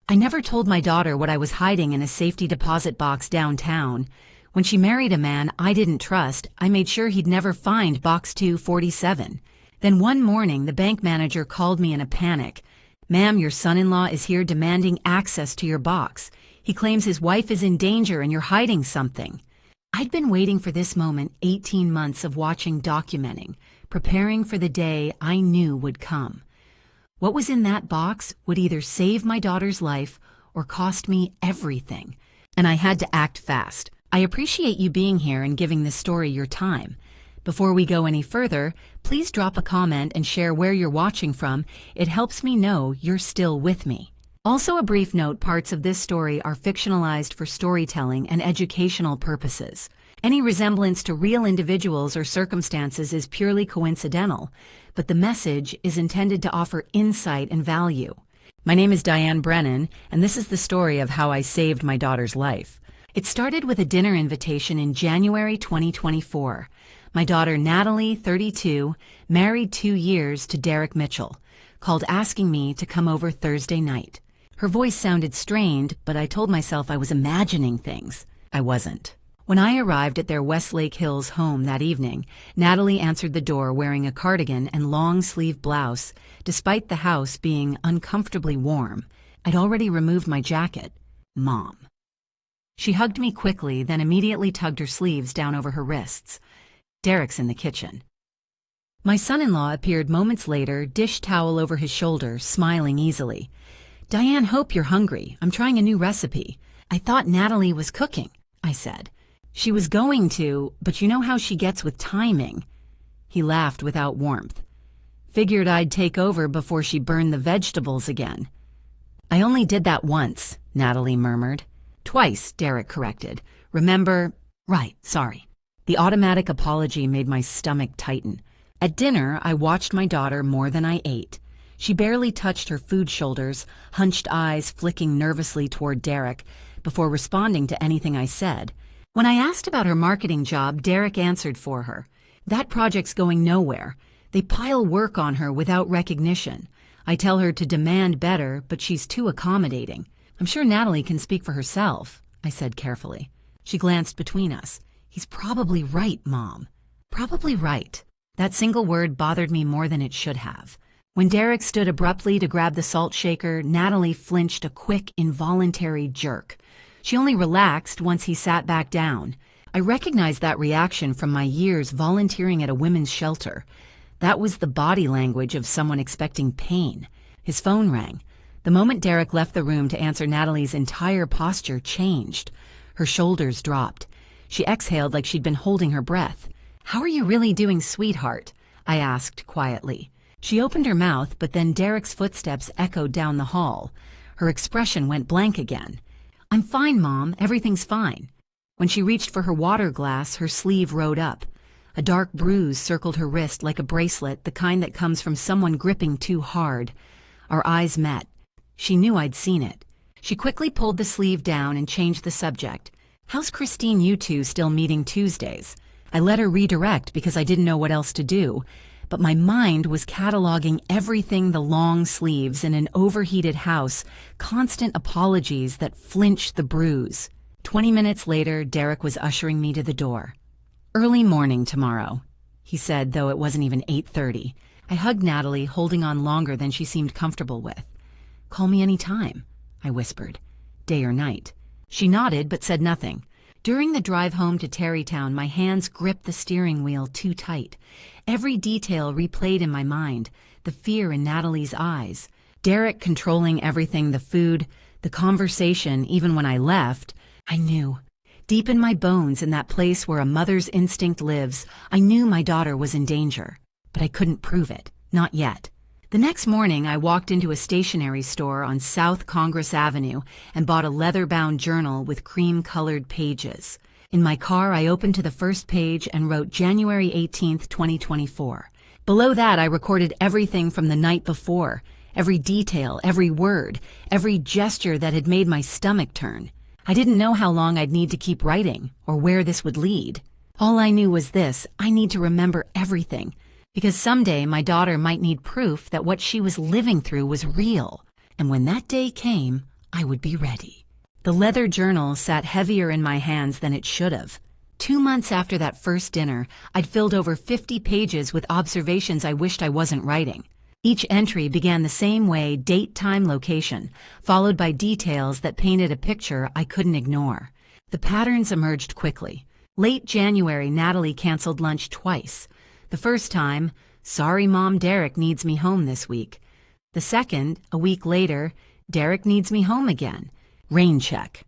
I never told my daughter what I was hiding in a safety deposit box downtown. When she married a man I didn't trust, I made sure he'd never find Box 247. Then one morning, the bank manager called me in a panic. "Ma'am, your son-in-law is here demanding access to your box. He claims his wife is in danger and you're hiding something." I'd been waiting for this moment 18 months of watching documenting, preparing for the day I knew would come. What was in that box would either save my daughter's life or cost me everything, and I had to act fast. I appreciate you being here and giving this story your time. Before we go any further, please drop a comment and share where you're watching from. It helps me know you're still with me. Also, a brief note, parts of this story are fictionalized for storytelling and educational purposes. Any resemblance to real individuals or circumstances is purely coincidental, but the message is intended to offer insight and value. My name is Diane Brennan, and this is the story of how I saved my daughter's life. It started with a dinner invitation in January 2024. My daughter Natalie, 32, married 2 years to Derek Mitchell, called asking me to come over Thursday night. Her voice sounded strained, but I told myself I was imagining things. I wasn't. When I arrived at their Westlake Hills home that evening, Natalie answered the door wearing a cardigan and long-sleeve blouse, despite the house being uncomfortably warm. I'd already removed my jacket. "Mom." She hugged me quickly, then immediately tugged her sleeves down over her wrists. "Derek's in the kitchen." My son-in-law appeared moments later, dish towel over his shoulder, smiling easily. "Diane, hope you're hungry. I'm trying a new recipe." "I thought Natalie was cooking," I said. "She was going to, but you know how she gets with timing." He laughed without warmth. "Figured I'd take over before she burned the vegetables again." "I only did that once," Natalie murmured. "Twice," Derek corrected. "Remember?" "Right, sorry." The automatic apology made my stomach tighten. At dinner, I watched my daughter more than I ate. She barely touched her food shoulders, hunched eyes flicking nervously toward Derek, before responding to anything I said. When I asked about her marketing job, Derek answered for her. "That project's going nowhere. They pile work on her without recognition. I tell her to demand better, but she's too accommodating. I'm sure Natalie can speak for herself," I said carefully. She glanced between us. "He's probably right, Mom." Probably right. That single word bothered me more than it should have. When Derek stood abruptly to grab the salt shaker, Natalie flinched a quick, involuntary jerk. She only relaxed once he sat back down. I recognized that reaction from my years volunteering at a women's shelter. That was the body language of someone expecting pain. His phone rang. The moment Derek left the room to answer, Natalie's entire posture changed. Her shoulders dropped. She exhaled like she'd been holding her breath. "How are you really doing, sweetheart?" I asked quietly. She opened her mouth, but then Derek's footsteps echoed down the hall. Her expression went blank again. "I'm fine, Mom. Everything's fine." When she reached for her water glass, her sleeve rode up. A dark bruise circled her wrist like a bracelet, the kind that comes from someone gripping too hard. Our eyes met. She knew I'd seen it. She quickly pulled the sleeve down and changed the subject. "How's Christine, you two still meeting Tuesdays?" I let her redirect because I didn't know what else to do. But my mind was cataloging everything: the long sleeves in an overheated house, constant apologies that flinched the bruise. 20 minutes later, Derek was ushering me to the door. "Early morning tomorrow," he said, though it wasn't even 8:30. I hugged Natalie, holding on longer than she seemed comfortable with. "Call me any time," I whispered. "Day or night." She nodded but said nothing. During the drive home to Tarrytown, my hands gripped the steering wheel too tight. Every detail replayed in my mind, the fear in Natalie's eyes, Derek controlling everything: the food, the conversation. Even when I left, I knew. Deep in my bones, in that place where a mother's instinct lives, I knew my daughter was in danger. But I couldn't prove it. Not yet. The next morning, I walked into a stationery store on South Congress Avenue and bought a leather-bound journal with cream-colored pages. In my car, I opened to the first page and wrote January 18th, 2024. Below that, I recorded everything from the night before, every detail, every word, every gesture that had made my stomach turn. I didn't know how long I'd need to keep writing or where this would lead. All I knew was this: I need to remember everything, because someday my daughter might need proof that what she was living through was real. And when that day came, I would be ready. The leather journal sat heavier in my hands than it should have. 2 months after that first dinner, I'd filled over 50 pages with observations I wished I wasn't writing. Each entry began the same way: date, time, location, followed by details that painted a picture I couldn't ignore. The patterns emerged quickly. Late January, Natalie canceled lunch twice. The first time, "Sorry, Mom, Derek needs me home this week." The second, a week later, "Derek needs me home again. Rain check."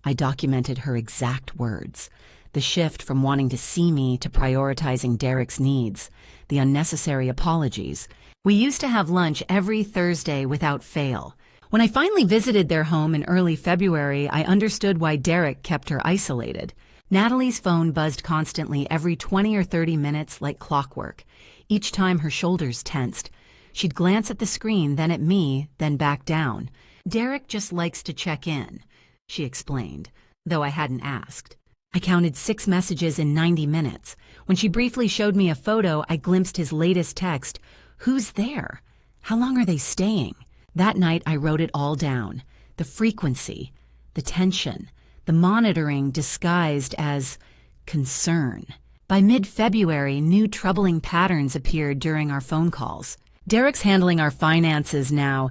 I documented her exact words. The shift from wanting to see me to prioritizing Derek's needs. The unnecessary apologies. We used to have lunch every Thursday without fail. When I finally visited their home in early February, I understood why Derek kept her isolated. Natalie's phone buzzed constantly every 20 or 30 minutes like clockwork. Each time her shoulders tensed. She'd glance at the screen, then at me, then back down. "Derek just likes to check in," she explained, though I hadn't asked. I counted 6 messages in 90 minutes. When she briefly showed me a photo, I glimpsed his latest text. "Who's there? How long are they staying?" That night I wrote it all down. The frequency, the tension, the monitoring disguised as concern. By mid-February, new troubling patterns appeared during our phone calls. "Derek's handling our finances now,"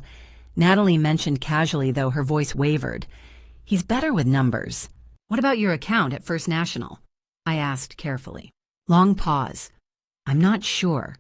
Natalie mentioned casually, though her voice wavered. "He's better with numbers." "What about your account at First National?" I asked carefully. Long pause. "I'm not sure.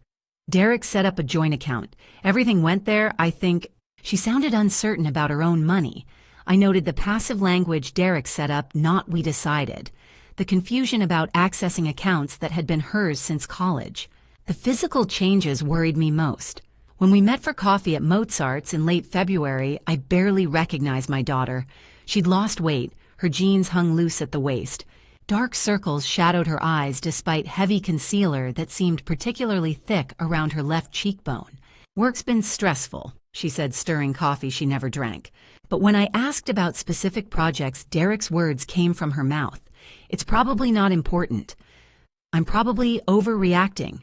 Derek set up a joint account. Everything went there, I think." She sounded uncertain about her own money. I noted the passive language Derek set up, not "we decided." The confusion about accessing accounts that had been hers since college. The physical changes worried me most. When we met for coffee at Mozart's in late February, I barely recognized my daughter. She'd lost weight. Her jeans hung loose at the waist. Dark circles shadowed her eyes despite heavy concealer that seemed particularly thick around her left cheekbone. "Work's been stressful," she said, stirring coffee she never drank. But when I asked about specific projects, Derek's words came from her mouth. "It's probably not important. I'm probably overreacting.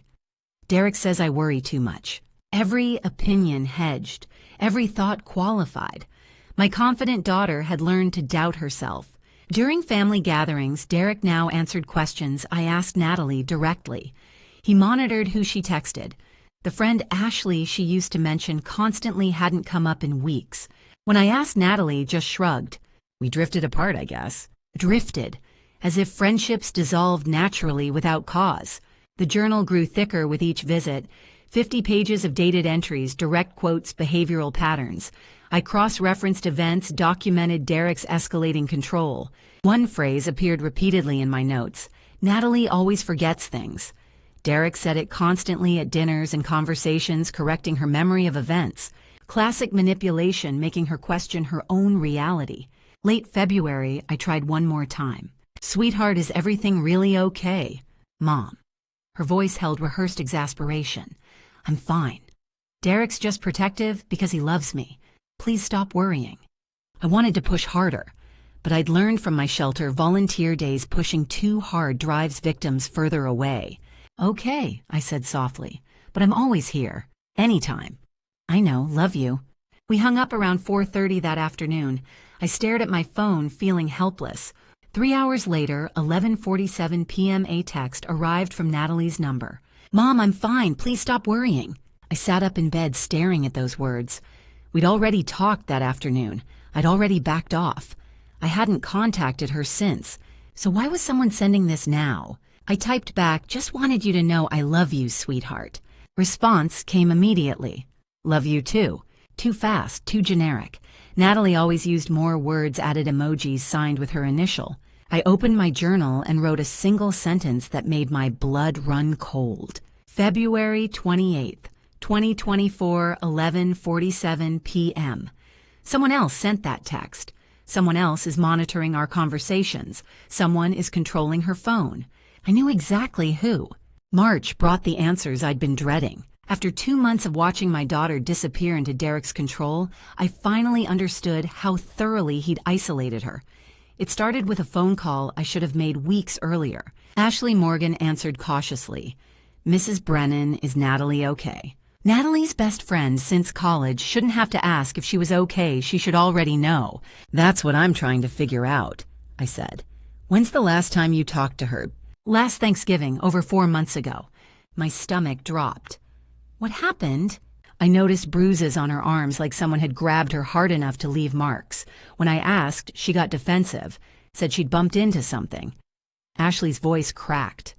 Derek says I worry too much." Every opinion hedged, every thought qualified. My confident daughter had learned to doubt herself. During family gatherings, Derek now answered questions I asked Natalie directly. He monitored who she texted. The friend Ashley she used to mention constantly hadn't come up in weeks. When I asked, Natalie just shrugged. "We drifted apart, I guess." Drifted, as if friendships dissolved naturally without cause. The journal grew thicker with each visit. 50 pages of dated entries, direct quotes, behavioral patterns. I cross-referenced events, documented Derek's escalating control. One phrase appeared repeatedly in my notes. "Natalie always forgets things." Derek said it constantly at dinners and conversations, correcting her memory of events. Classic manipulation, making her question her own reality. Late February, I tried one more time. "Sweetheart, is everything really okay? Mom." Her voice held rehearsed exasperation. "I'm fine. Derek's just protective because he loves me. Please stop worrying." I wanted to push harder, but I'd learned from my shelter volunteer days pushing too hard drives victims further away. "Okay," I said softly, "but I'm always here. Anytime." "I know, love you." We hung up around 4:30 that afternoon. I stared at my phone, feeling helpless. 3 hours later, 11:47 p.m. a text arrived from Natalie's number. "Mom, I'm fine. Please stop worrying." I sat up in bed staring at those words. We'd already talked that afternoon. I'd already backed off. I hadn't contacted her since. So why was someone sending this now? I typed back, "Just wanted you to know I love you, sweetheart." Response came immediately. "Love you too." Too fast, too generic. Natalie always used more words, added emojis signed with her initial. I opened my journal and wrote a single sentence that made my blood run cold. February 28th, 2024, 11:47 p.m. Someone else sent that text. Someone else is monitoring our conversations. Someone is controlling her phone. I knew exactly who. March brought the answers I'd been dreading. After 2 months of watching my daughter disappear into Derek's control, I finally understood how thoroughly he'd isolated her. It started with a phone call I should have made weeks earlier. Ashley Morgan answered cautiously. "Mrs. Brennan, is Natalie okay?" Natalie's best friend since college shouldn't have to ask if she was okay. She should already know. That's what I'm trying to figure out, I said. When's the last time you talked to her? Last Thanksgiving, over 4 months ago. My stomach dropped. What happened? I noticed bruises on her arms like someone had grabbed her hard enough to leave marks. When I asked, she got defensive, said she'd bumped into something. Ashley's voice cracked.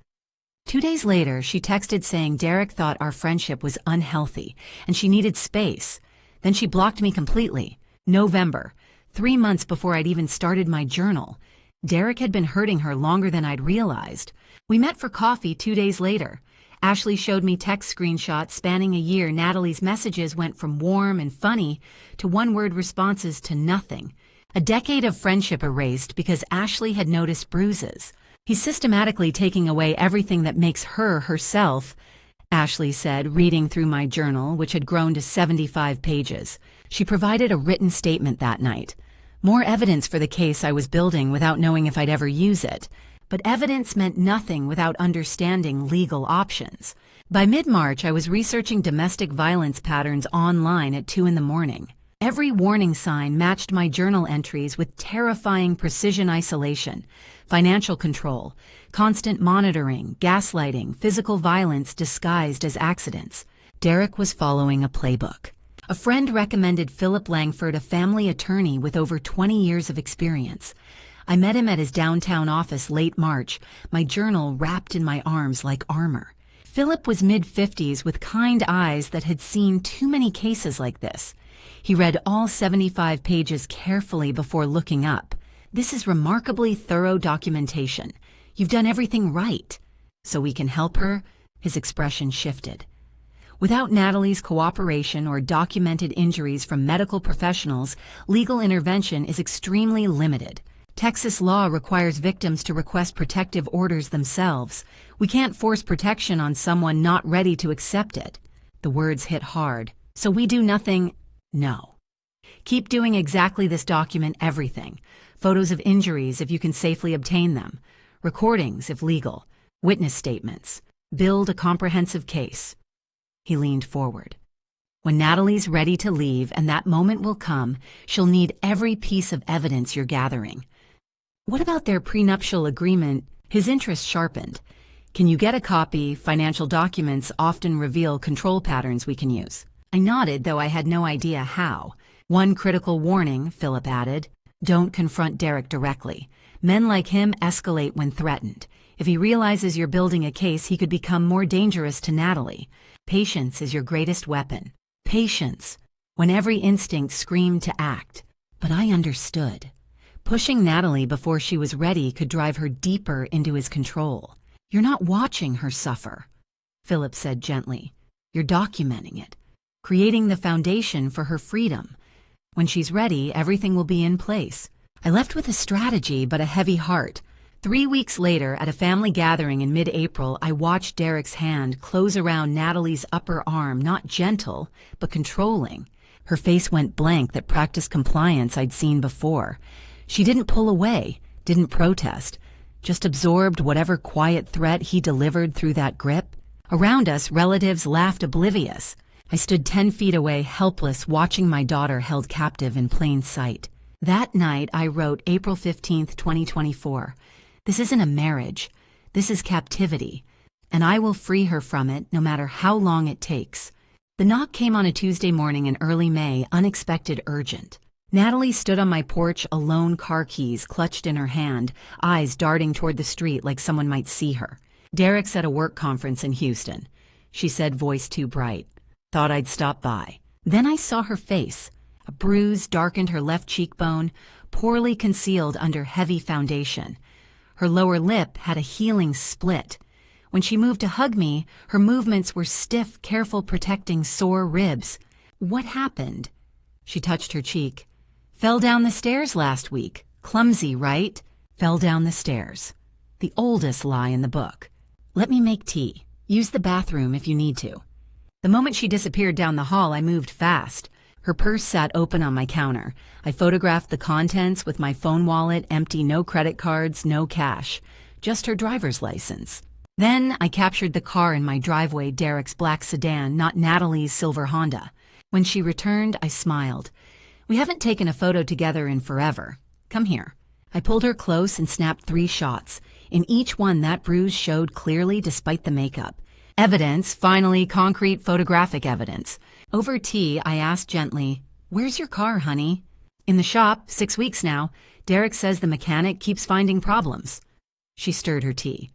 2 days later, she texted saying Derek thought our friendship was unhealthy and she needed space. Then she blocked me completely. November, 3 months before I'd even started my journal. Derek had been hurting her longer than I'd realized. We met for coffee 2 days later. Ashley showed me text screenshots spanning a year. Natalie's messages went from warm and funny to one-word responses to nothing. A decade of friendship erased because Ashley had noticed bruises. He's systematically taking away everything that makes her herself, Ashley said, reading through my journal, which had grown to 75 pages. She provided a written statement that night. More evidence for the case I was building without knowing if I'd ever use it. But evidence meant nothing without understanding legal options. By mid-March, I was researching domestic violence patterns online at 2 a.m. Every warning sign matched my journal entries with terrifying precision isolation, financial control, constant monitoring, gaslighting, physical violence disguised as accidents. Derek was following a playbook. A friend recommended Philip Langford, a family attorney with over 20 years of experience. I met him at his downtown office late March, my journal wrapped in my arms like armor. Philip was mid-50s with kind eyes that had seen too many cases like this. He read all 75 pages carefully before looking up. This is remarkably thorough documentation. You've done everything right. So we can help her? His expression shifted. Without Natalie's cooperation or documented injuries from medical professionals, legal intervention is extremely limited. Texas law requires victims to request protective orders themselves. We can't force protection on someone not ready to accept it. The words hit hard. So we do nothing? No. Keep doing exactly this. Document everything. Photos of injuries if you can safely obtain them. Recordings if legal. Witness statements. Build a comprehensive case. He leaned forward. When Natalie's ready to leave, and that moment will come, she'll need every piece of evidence you're gathering. What about their prenuptial agreement? His interest sharpened. Can you get a copy? Financial documents often reveal control patterns we can use. I nodded, though I had no idea how. One critical warning, Philip added. Don't confront Derek directly. Men like him escalate when threatened. If he realizes you're building a case, he could become more dangerous to Natalie. Patience is your greatest weapon. Patience, when every instinct screamed to act. But I understood. Pushing Natalie before she was ready could drive her deeper into his control. You're not watching her suffer, Philip said gently. You're documenting it, creating the foundation for her freedom. When she's ready, everything will be in place. I left with a strategy but a heavy heart. 3 weeks later, at a family gathering in mid-April, I watched Derek's hand close around Natalie's upper arm, not gentle, but controlling. Her face went blank, that practiced compliance I'd seen before. She didn't pull away, didn't protest, just absorbed whatever quiet threat he delivered through that grip. Around us, relatives laughed oblivious. I stood 10 feet away, helpless, watching my daughter held captive in plain sight. That night, I wrote April 15th, 2024. This isn't a marriage. This is captivity. And I will free her from it, no matter how long it takes. The knock came on a Tuesday morning in early May, unexpected, urgent. Natalie stood on my porch alone, car keys clutched in her hand, eyes darting toward the street like someone might see her. Derek's at a work conference in Houston, she said, voice too bright. Thought I'd stop by. Then I saw her face. A bruise darkened her left cheekbone, poorly concealed under heavy foundation. Her lower lip had a healing split. When she moved to hug me, her movements were stiff, careful, protecting sore ribs. What happened? She touched her cheek. Fell down the stairs last week. Clumsy, right? Fell down the stairs. The oldest lie in the book. Let me make tea. Use the bathroom if you need to. The moment she disappeared down the hall, I moved fast. Her purse sat open on my counter. I photographed the contents with my phone wallet, empty, no credit cards, no cash. Just her driver's license. Then I captured the car in my driveway, Derek's black sedan, not Natalie's silver Honda. When she returned, I smiled. We haven't taken a photo together in forever. Come here. I pulled her close and snapped 3 shots. In each one, that bruise showed clearly despite the makeup. Evidence, finally concrete photographic evidence. Over tea, I asked gently, "Where's your car, honey?" "In the shop, 6 weeks now. Derek says the mechanic keeps finding problems." She stirred her tea.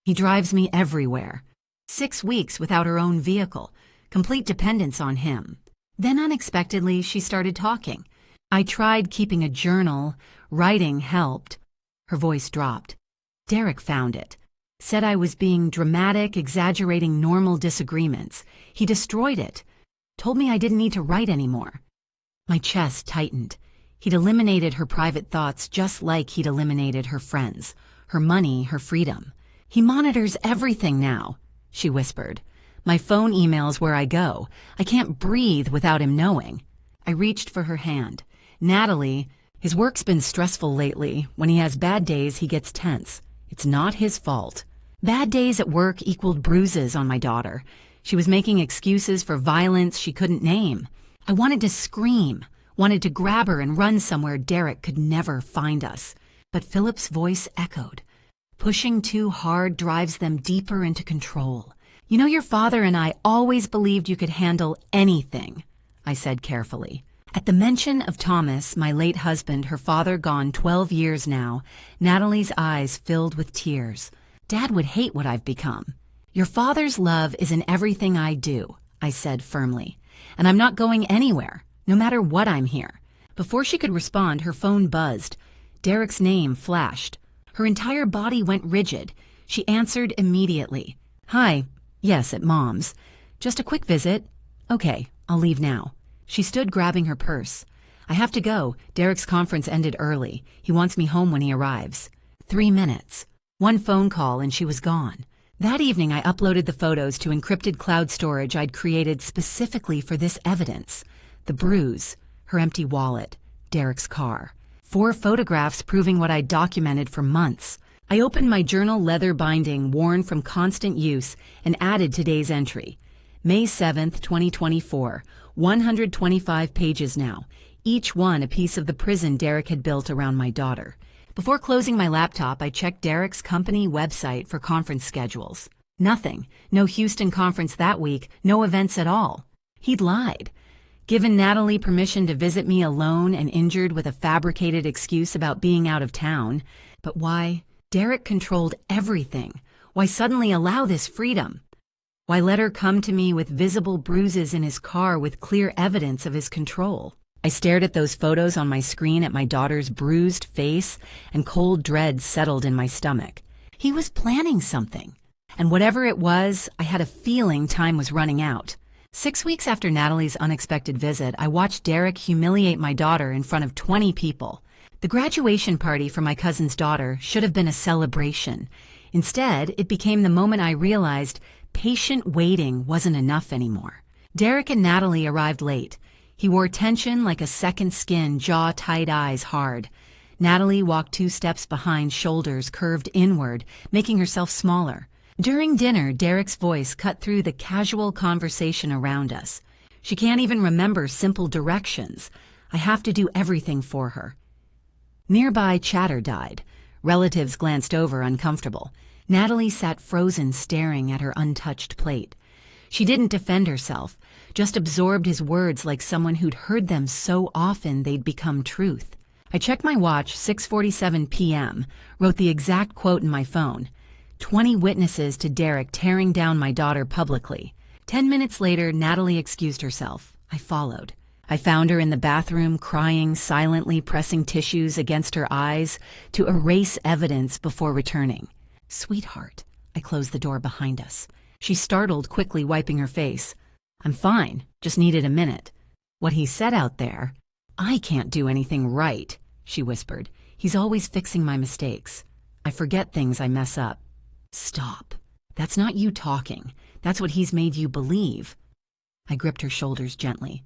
"He drives me everywhere." 6 weeks without her own vehicle. Complete dependence on him. Then unexpectedly, she started talking. I tried keeping a journal. Writing helped. Her voice dropped. "Derek found it. Said I was being dramatic, exaggerating normal disagreements. He destroyed it. Told me I didn't need to write anymore." My chest tightened. He'd eliminated her private thoughts just like he'd eliminated her friends, her money, her freedom. "He monitors everything now," she whispered. "My phone emails where I go. I can't breathe without him knowing." I reached for her hand. "Natalie, his work's been stressful lately. When he has bad days, he gets tense. It's not his fault." Bad days at work equaled bruises on my daughter. She was making excuses for violence she couldn't name. I wanted to scream, wanted to grab her and run somewhere Derek could never find us. But Philip's voice echoed. "Pushing too hard drives them deeper into control. You know, your father and I always believed you could handle anything," I said carefully. At the mention of Thomas, my late husband, her father gone 12 years now, Natalie's eyes filled with tears. "Dad would hate what I've become." "Your father's love is in everything I do," I said firmly. "And I'm not going anywhere, no matter what I'm here." Before she could respond, her phone buzzed. Derek's name flashed. Her entire body went rigid. She answered immediately. "Hi. Yes, at Mom's. Just a quick visit. Okay, I'll leave now." She stood grabbing her purse. "I have to go. Derek's conference ended early. He wants me home when he arrives." 3 minutes. One phone call and she was gone. That evening I uploaded the photos to encrypted cloud storage I'd created specifically for this evidence. The bruise, her empty wallet, Derek's car. 4 photographs proving what I'd documented for months. I opened my journal leather binding worn from constant use and added today's entry. May 7th, 2024. 125 pages now, each one a piece of the prison Derek had built around my daughter. Before closing my laptop, I checked Derek's company website for conference schedules. Nothing. No Houston conference that week, no events at all. He'd lied. Given Natalie permission to visit me alone and injured with a fabricated excuse about being out of town. But why? Derek controlled everything. Why suddenly allow this freedom? Why let her come to me with visible bruises in his car with clear evidence of his control? I stared at those photos on my screen at my daughter's bruised face, and cold dread settled in my stomach. He was planning something. And whatever it was, I had a feeling time was running out. 6 weeks after Natalie's unexpected visit, I watched Derek humiliate my daughter in front of 20 people. The graduation party for my cousin's daughter should have been a celebration. Instead, it became the moment I realized patient waiting wasn't enough anymore. Derek and Natalie arrived late. He wore tension like a second skin, jaw tight, eyes hard. Natalie walked 2 steps behind, shoulders curved inward, making herself smaller. During dinner, Derek's voice cut through the casual conversation around us. "She can't even remember simple directions. I have to do everything for her." Nearby, chatter died. Relatives glanced over, uncomfortable. Natalie sat frozen, staring at her untouched plate. She didn't defend herself, just absorbed his words like someone who'd heard them so often they'd become truth. I checked my watch, 6:47 p.m., wrote the exact quote in my phone. 20 witnesses to Derek tearing down my daughter publicly. 10 minutes later, Natalie excused herself. I followed. I found her in the bathroom, crying, silently pressing tissues against her eyes to erase evidence before returning. "Sweetheart." I closed the door behind us. She startled, quickly wiping her face. "I'm fine, just needed a minute." What he said out there, "I can't do anything right," she whispered. "He's always fixing my mistakes. I forget things, I mess up." "Stop. That's not you talking. That's what he's made you believe." I gripped her shoulders gently.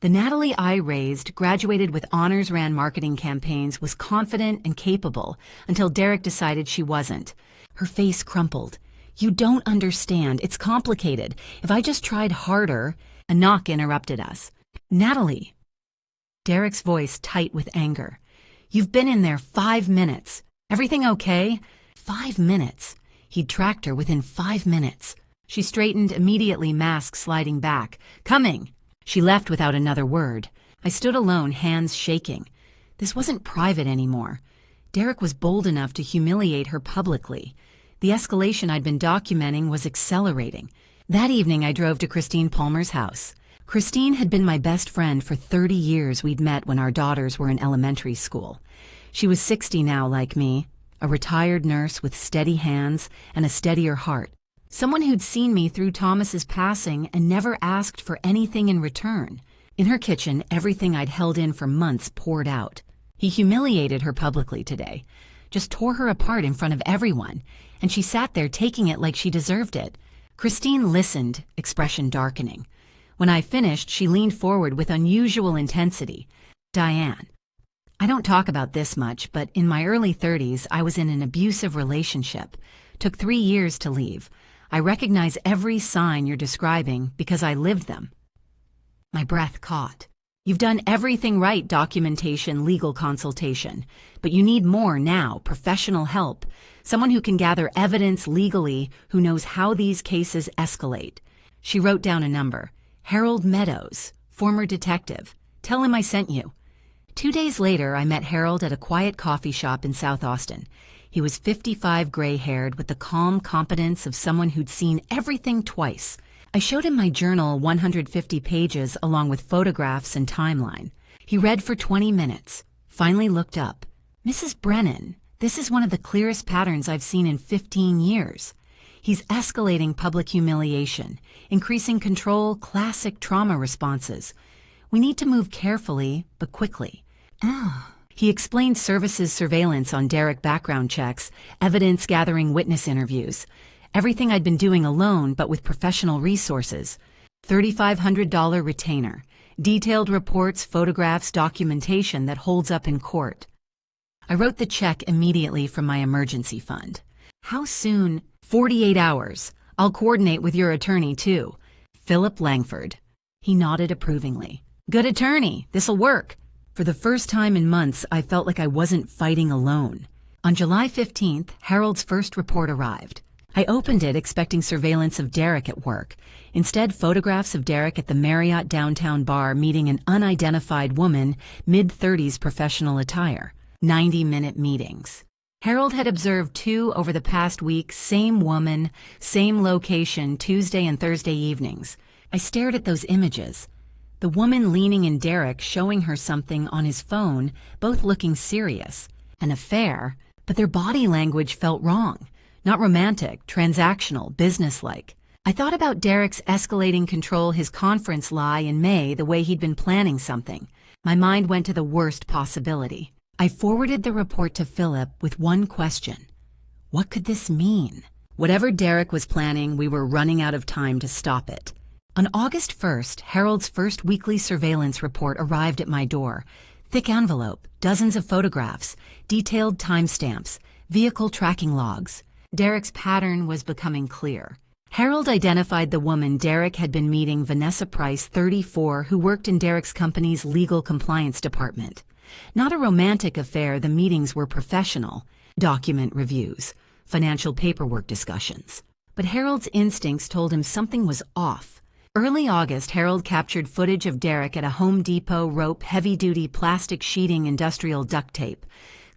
The Natalie I raised, graduated with honors, ran marketing campaigns, was confident and capable until Derek decided she wasn't. Her face crumpled. You don't understand. It's complicated. If I just tried harder. A knock interrupted us. Natalie. Derek's voice tight with anger. You've been in there 5 minutes. Everything okay? 5 minutes. He'd tracked her within 5 minutes. She straightened, immediately, mask sliding back. Coming! She left without another word. I stood alone, hands shaking. This wasn't private anymore. Derek was bold enough to humiliate her publicly. The escalation I'd been documenting was accelerating. That evening I drove to Christine Palmer's house. Christine had been my best friend for 30 years. We'd met when our daughters were in elementary school. She was 60 now, like me, a retired nurse with steady hands and a steadier heart. Someone who'd seen me through Thomas's passing and never asked for anything in return. In her kitchen, everything I'd held in for months poured out. He humiliated her publicly today, just tore her apart in front of everyone, and she sat there taking it like she deserved it. Christine listened, expression darkening. When I finished, she leaned forward with unusual intensity. Diane, I don't talk about this much, but in my early 30s, I was in an abusive relationship. Took 3 years to leave. I recognize every sign you're describing because I lived them. My breath caught. You've done everything right, documentation, legal consultation. But you need more now, professional help. Someone who can gather evidence legally, who knows how these cases escalate. She wrote down a number. Harold Meadows, former detective. Tell him I sent you. 2 days later, I met Harold at a quiet coffee shop in South Austin. He was 55, gray-haired, with the calm competence of someone who'd seen everything twice. I showed him my journal, 150 pages, along with photographs and timeline. He read for 20 minutes, finally looked up. Mrs. Brennan, this is one of the clearest patterns I've seen in 15 years. He's escalating public humiliation, increasing control, classic trauma responses. We need to move carefully, but quickly. He explained services surveillance on Derek background checks, evidence gathering witness interviews. Everything I'd been doing alone, but with professional resources. $3,500 retainer. Detailed reports, photographs, documentation that holds up in court. I wrote the check immediately from my emergency fund. How soon? 48 hours. I'll coordinate with your attorney, too. Philip Langford. He nodded approvingly. Good attorney. This'll work. For the first time in months, I felt like I wasn't fighting alone. On July 15th, Harold's first report arrived. I opened it expecting surveillance of Derek at work. Instead, photographs of Derek at the Marriott downtown bar meeting an unidentified woman, mid-30s professional attire. 90-minute meetings. Harold had observed 2 over the past week, same woman, same location, Tuesday and Thursday evenings. I stared at those images. The woman leaning in Derek, showing her something on his phone, both looking serious. An affair, but their body language felt wrong. Not romantic, transactional, businesslike. I thought about Derek's escalating control, his conference lie in May, the way he'd been planning something. My mind went to the worst possibility. I forwarded the report to Philip with one question. What could this mean? Whatever Derek was planning, we were running out of time to stop it. On August 1st, Harold's first weekly surveillance report arrived at my door. Thick envelope, dozens of photographs, detailed timestamps, vehicle tracking logs. Derek's pattern was becoming clear. Harold identified the woman Derek had been meeting, Vanessa Price, 34, who worked in Derek's company's legal compliance department. Not a romantic affair, the meetings were professional. Document reviews, financial paperwork discussions. But Harold's instincts told him something was off. Early August, Harold captured footage of Derek at a Home Depot rope, heavy-duty plastic sheeting, industrial duct tape,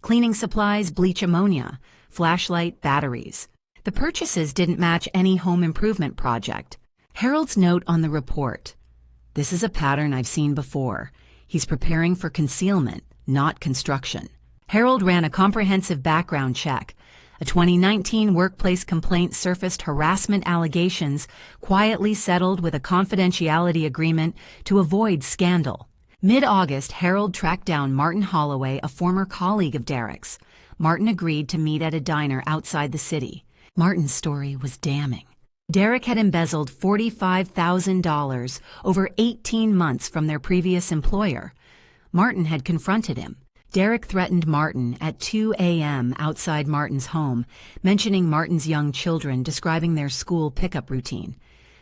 cleaning supplies, bleach ammonia, flashlight, batteries. The purchases didn't match any home improvement project. Harold's note on the report. This is a pattern I've seen before. He's preparing for concealment, not construction. Harold ran a comprehensive background check. A 2019 workplace complaint surfaced harassment allegations, quietly settled with a confidentiality agreement to avoid scandal. Mid-August, Harold tracked down Martin Holloway, a former colleague of Derek's. Martin agreed to meet at a diner outside the city. Martin's story was damning. Derek had embezzled $45,000 over 18 months from their previous employer. Martin had confronted him. Derek threatened Martin at 2 a.m. outside Martin's home, mentioning Martin's young children, describing their school pickup routine.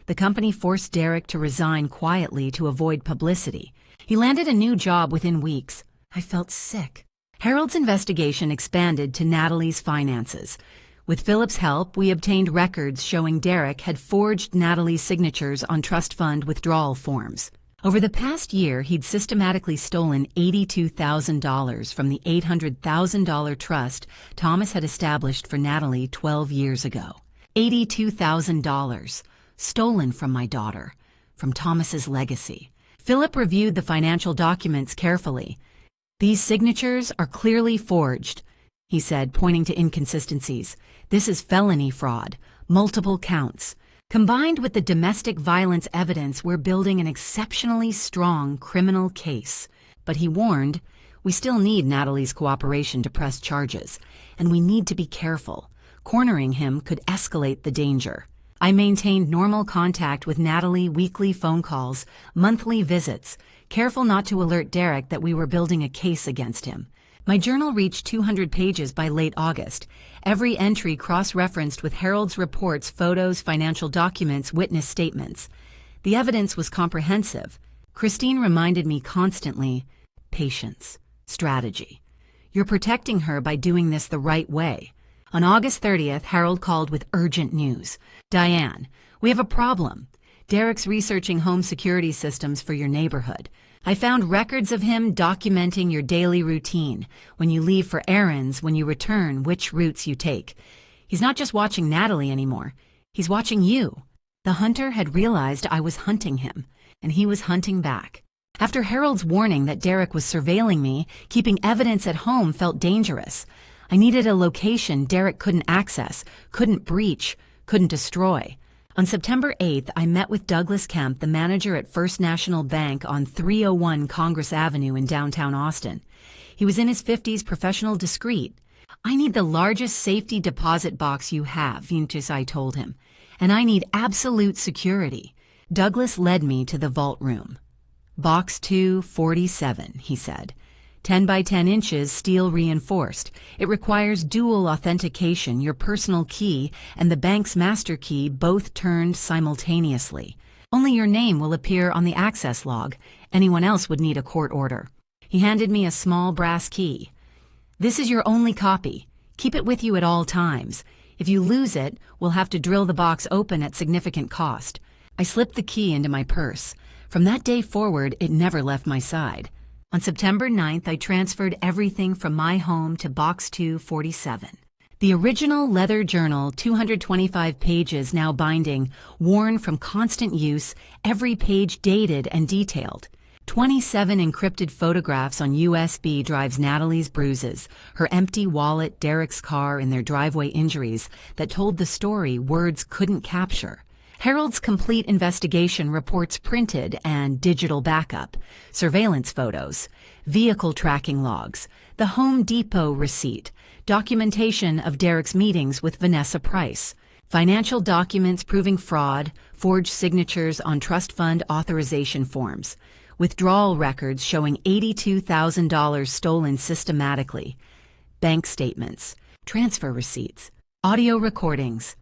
The company forced Derek to resign quietly to avoid publicity. He landed a new job within weeks. I felt sick. Harold's investigation expanded to Natalie's finances. With Philip's help, we obtained records showing Derek had forged Natalie's signatures on trust fund withdrawal forms. Over the past year, he'd systematically stolen $82,000 from the $800,000 trust Thomas had established for Natalie 12 years ago. $82,000, stolen from my daughter, from Thomas's legacy. Philip reviewed the financial documents carefully. "These signatures are clearly forged," he said, pointing to inconsistencies. "This is felony fraud, multiple counts. Combined with the domestic violence evidence, we're building an exceptionally strong criminal case." But he warned, "We still need Natalie's cooperation to press charges, and we need to be careful. Cornering him could escalate the danger." I maintained normal contact with Natalie, weekly phone calls, monthly visits, careful not to alert Derek that we were building a case against him. My journal reached 200 pages by late August. Every entry cross-referenced with Harold's reports, photos, financial documents, witness statements. The evidence was comprehensive. Christine reminded me constantly, patience, strategy. You're protecting her by doing this the right way. On August 30th, Harold called with urgent news. "Diane, we have a problem. Derek's researching home security systems for your neighborhood. I found records of him documenting your daily routine, when you leave for errands, when you return, which routes you take. He's not just watching Natalie anymore. He's watching you." The hunter had realized I was hunting him, and he was hunting back. After Harold's warning that Derek was surveilling me, keeping evidence at home felt dangerous. I needed a location Derek couldn't access, couldn't breach, couldn't destroy. On September 8th, I met with Douglas Kemp, the manager at First National Bank on 301 Congress Avenue in downtown Austin. He was in his 50s, professional, discreet. "I need the largest safety deposit box you have," I told him, "and I need absolute security." Douglas led me to the vault room. "Box 247, he said. 10 by 10 inches, steel reinforced. It requires dual authentication, your personal key and the bank's master key both turned simultaneously. Only your name will appear on the access log. Anyone else would need a court order." He handed me a small brass key. "This is your only copy. Keep it with you at all times. If you lose it, we'll have to drill the box open at significant cost." I slipped the key into my purse. From that day forward, it never left my side. On September 9th, I transferred everything from my home to Box 247. The original leather journal, 225 pages now binding, worn from constant use, every page dated and detailed. 27 encrypted photographs on USB drives, Natalie's bruises, her empty wallet, Derek's car, and their driveway injuries that told the story words couldn't capture. Harold's complete investigation reports printed and digital backup, surveillance photos, vehicle tracking logs, the Home Depot receipt, documentation of Derek's meetings with Vanessa Price, financial documents proving fraud, forged signatures on trust fund authorization forms, withdrawal records showing $82,000 stolen systematically, bank statements, transfer receipts, audio recordings.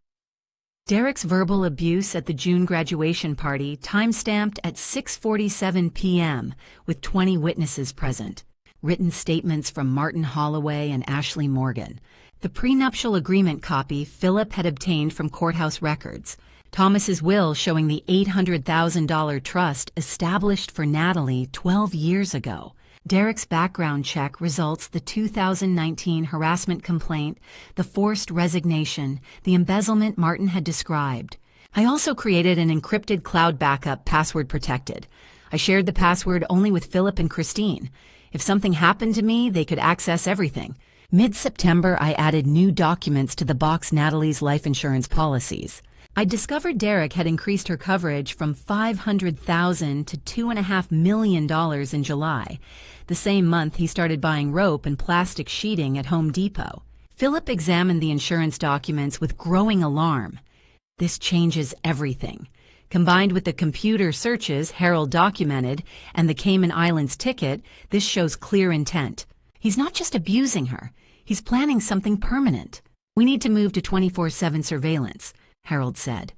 Derek's verbal abuse at the June graduation party, time-stamped at 6:47 p.m., with 20 witnesses present. Written statements from Martin Holloway and Ashley Morgan. The prenuptial agreement copy Philip had obtained from courthouse records. Thomas's will showing the $800,000 trust established for Natalie 12 years ago. Derek's background check results, the 2019 harassment complaint, the forced resignation, the embezzlement Martin had described. I also created an encrypted cloud backup, password protected. I shared the password only with Philip and Christine. If something happened to me, they could access everything. Mid-September, I added new documents to the box Natalie's life insurance policies. I discovered Derek had increased her coverage from $500,000 to $2.5 million in July. The same month, he started buying rope and plastic sheeting at Home Depot. Philip examined the insurance documents with growing alarm. This changes everything. Combined with the computer searches Harold documented and the Cayman Islands ticket, this shows clear intent. He's not just abusing her. He's planning something permanent. We need to move to 24/7 surveillance, Harold said.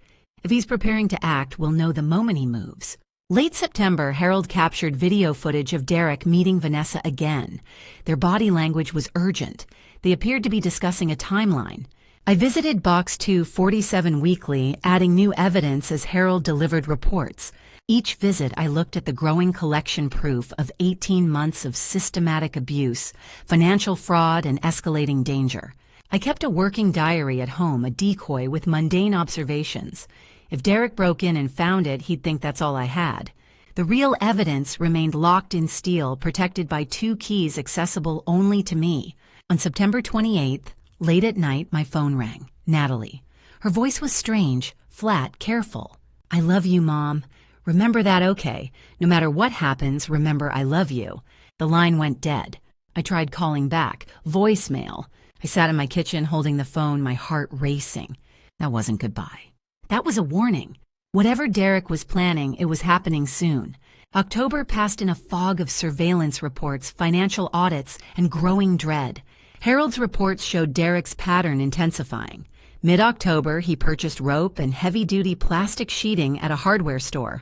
If he's preparing to act, we'll know the moment he moves. Late September, Harold captured video footage of Derek meeting Vanessa again. Their body language was urgent. They appeared to be discussing a timeline. I visited Box 247 weekly, adding new evidence as Harold delivered reports. Each visit, I looked at the growing collection proof of 18 months of systematic abuse, financial fraud, and escalating danger. I kept a working diary at home, a decoy with mundane observations. If Derek broke in and found it, he'd think that's all I had. The real evidence remained locked in steel, protected by 2 keys accessible only to me. On September 28th, late at night, my phone rang. Natalie. Her voice was strange, flat, careful. I love you, Mom. Remember that, okay? No matter what happens, remember I love you. The line went dead. I tried calling back. Voicemail. I sat in my kitchen holding the phone, my heart racing. That wasn't goodbye. That was a warning. Whatever Derek was planning, it was happening soon. October passed in a fog of surveillance reports, financial audits, and growing dread. Harold's reports showed Derek's pattern intensifying. Mid-October, he purchased rope and heavy-duty plastic sheeting at a hardware store.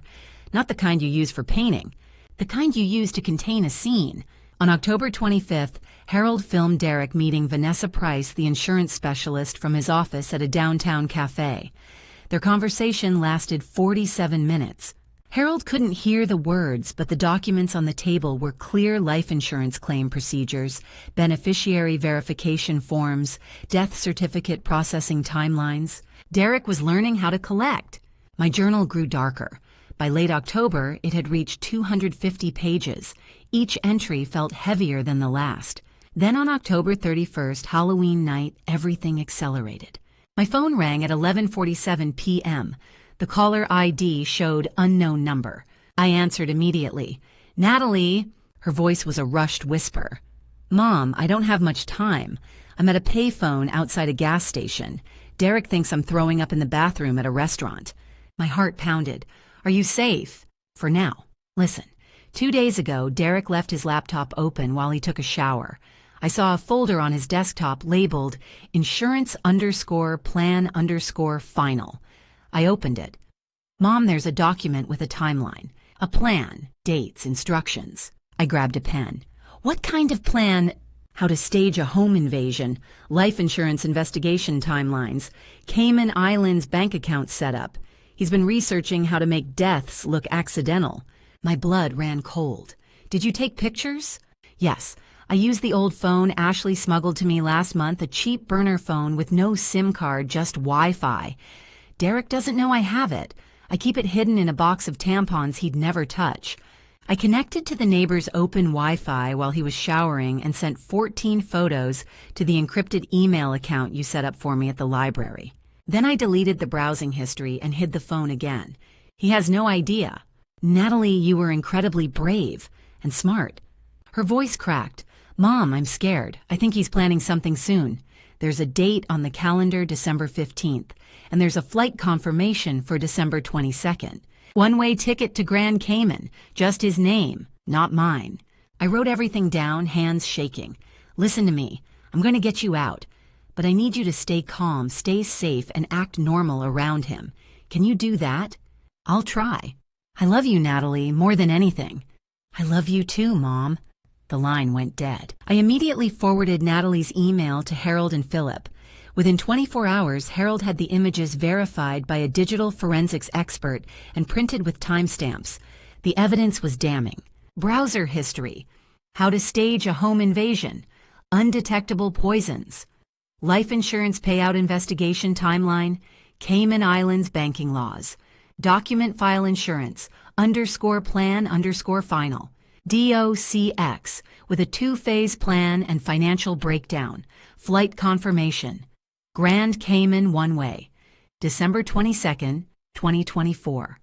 Not the kind you use for painting, the kind you use to contain a scene. On October 25th, Harold filmed Derek meeting Vanessa Price, the insurance specialist, from his office at a downtown cafe. Their conversation lasted 47 minutes. Harold couldn't hear the words, but the documents on the table were clear life insurance claim procedures, beneficiary verification forms, death certificate processing timelines. Derek was learning how to collect. My journal grew darker. By late October, it had reached 250 pages. Each entry felt heavier than the last. Then on October 31st, Halloween night, everything accelerated. My phone rang at 11:47 p.m. The caller ID showed unknown number. I answered immediately. Natalie. Her voice was a rushed whisper. Mom, I don't have much time. I'm at a payphone outside a gas station. Derek thinks I'm throwing up in the bathroom at a restaurant. My heart pounded. Are you safe? For now. Listen, 2 days ago, Derek left his laptop open while he took a shower. I saw a folder on his desktop labeled insurance_plan_final. I opened it. Mom, there's a document with a timeline, a plan, dates, instructions. I grabbed a pen. What kind of plan? How to stage a home invasion, life insurance investigation timelines, Cayman Islands bank account setup. He's been researching how to make deaths look accidental. My blood ran cold. Did you take pictures? Yes. I used the old phone Ashley smuggled to me last month, a cheap burner phone with no SIM card, just Wi-Fi. Derek doesn't know I have it. I keep it hidden in a box of tampons he'd never touch. I connected to the neighbor's open Wi-Fi while he was showering and sent 14 photos to the encrypted email account you set up for me at the library. Then I deleted the browsing history and hid the phone again. He has no idea. Natalie, you were incredibly brave and smart. Her voice cracked. Mom, I'm scared. I think he's planning something soon. There's a date on the calendar, December 15th, and there's a flight confirmation for December 22nd. One-way ticket to Grand Cayman, just his name, not mine. I wrote everything down, hands shaking. Listen to me. I'm going to get you out, but I need you to stay calm, stay safe, and act normal around him. Can you do that? I'll try. I love you, Natalie, more than anything. I love you too, Mom. The line went dead. I immediately forwarded Natalie's email to Harold and Philip. Within 24 hours, Harold had the images verified by a digital forensics expert and printed with timestamps. The evidence was damning. Browser history, how to stage a home invasion, undetectable poisons, life insurance payout investigation timeline, Cayman Islands banking laws, document file insurance, _plan_final. DOCX, with a 2-phase plan and financial breakdown, flight confirmation, Grand Cayman one-way, December 22nd, 2024.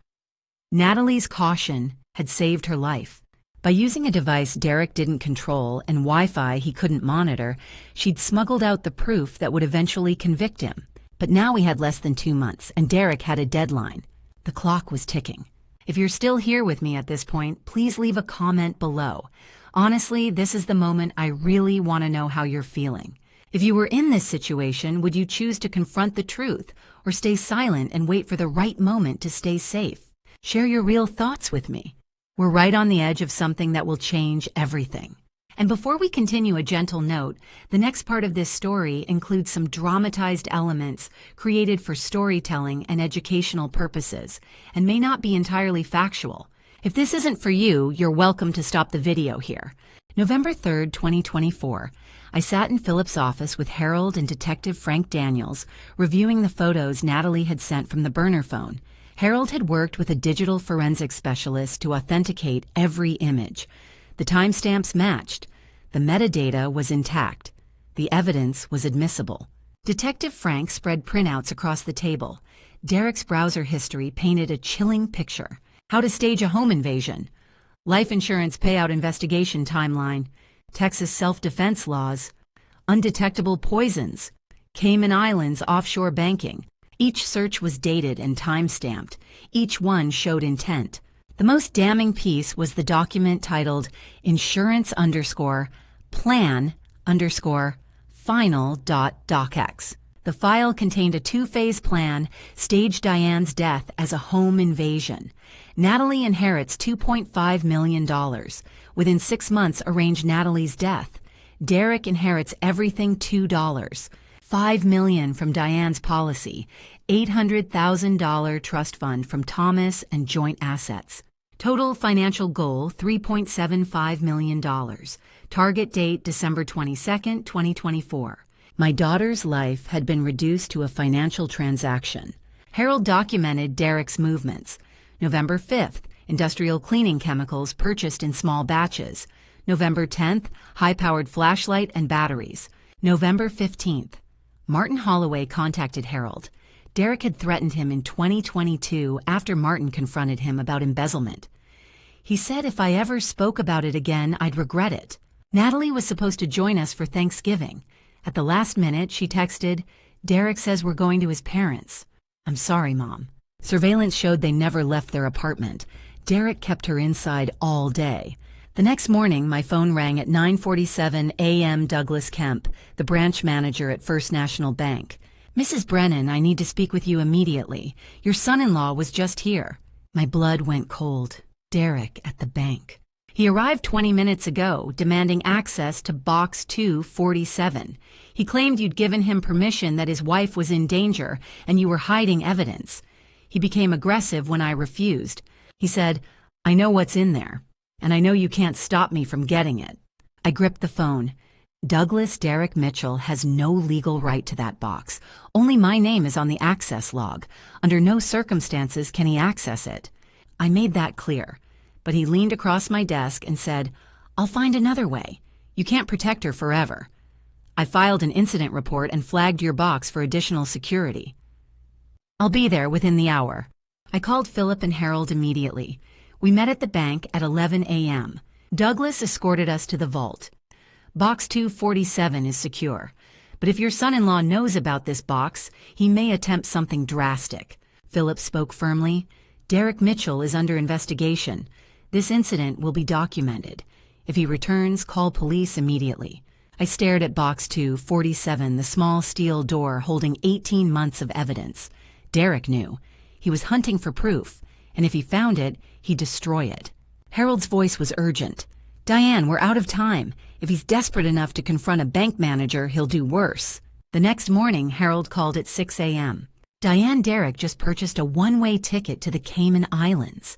Natalie's caution had saved her life. By using a device Derek didn't control and Wi-Fi he couldn't monitor, she'd smuggled out the proof that would eventually convict him. But now we had less than 2 months, and Derek had a deadline. The clock was ticking. If you're still here with me at this point, please leave a comment below. Honestly, this is the moment I really want to know how you're feeling. If you were in this situation, would you choose to confront the truth or stay silent and wait for the right moment to stay safe? Share your real thoughts with me. We're right on the edge of something that will change everything. And before we continue, a gentle note, the next part of this story includes some dramatized elements created for storytelling and educational purposes and may not be entirely factual. If this isn't for you, you're welcome to stop the video here. November 3rd, 2024, I sat in Philip's office with Harold and Detective Frank Daniels reviewing the photos Natalie had sent from the burner phone. Harold had worked with a digital forensics specialist to authenticate every image. The timestamps matched. The metadata was intact. The evidence was admissible. Detective Frank spread printouts across the table. Derek's browser history painted a chilling picture. How to stage a home invasion. Life insurance payout investigation timeline. Texas self-defense laws. Undetectable poisons. Cayman Islands offshore banking. Each search was dated and time-stamped. Each one showed intent. The most damning piece was the document titled Insurance_Plan_Final.docx. The file contained a two-phase plan, staged Diane's death as a home invasion. Natalie inherits $2.5 million. Within 6 months, arrange Natalie's death. Derek inherits everything $2. $5 million from Diane's policy, $800,000 trust fund from Thomas and joint assets. Total financial goal, $3.75 million. Target date, December 22nd, 2024. My daughter's life had been reduced to a financial transaction. Harold documented Derek's movements. November 5th, industrial cleaning chemicals purchased in small batches. November 10th, high-powered flashlight and batteries. November 15th, Martin Holloway contacted Harold. Derek had threatened him in 2022 after Martin confronted him about embezzlement. He said if I ever spoke about it again, I'd regret it. Natalie was supposed to join us for Thanksgiving. At the last minute, she texted, Derek says we're going to his parents. I'm sorry, Mom. Surveillance showed they never left their apartment. Derek kept her inside all day. The next morning, my phone rang at 9:47 a.m. Douglas Kemp, the branch manager at First National Bank. Mrs. Brennan, I need to speak with you immediately. Your son-in-law was just here. My blood went cold. Derek at the bank. He arrived 20 minutes ago, demanding access to Box 247. He claimed you'd given him permission that his wife was in danger and you were hiding evidence. He became aggressive when I refused. He said, I know what's in there, and I know you can't stop me from getting it. I gripped the phone. Douglas Derek Mitchell has no legal right to that box. Only my name is on the access log. Under no circumstances can he access it. I made that clear, but he leaned across my desk and said, I'll find another way. You can't protect her forever. I filed an incident report and flagged your box for additional security. I'll be there within the hour. I called Philip and Harold immediately. We met at the bank at 11 a.m. Douglas escorted us to the vault. Box 247 is secure, but if your son-in-law knows about this box, he may attempt something drastic. Philip spoke firmly. Derek Mitchell is under investigation. This incident will be documented. If he returns, call police immediately. I stared at Box 247, the small steel door holding 18 months of evidence. Derek knew. He was hunting for proof, and if he found it, he'd destroy it. Harold's voice was urgent. Diane, we're out of time. If he's desperate enough to confront a bank manager, he'll do worse. The next morning, Harold called at 6 a.m. Diane Derek just purchased a one-way ticket to the Cayman Islands.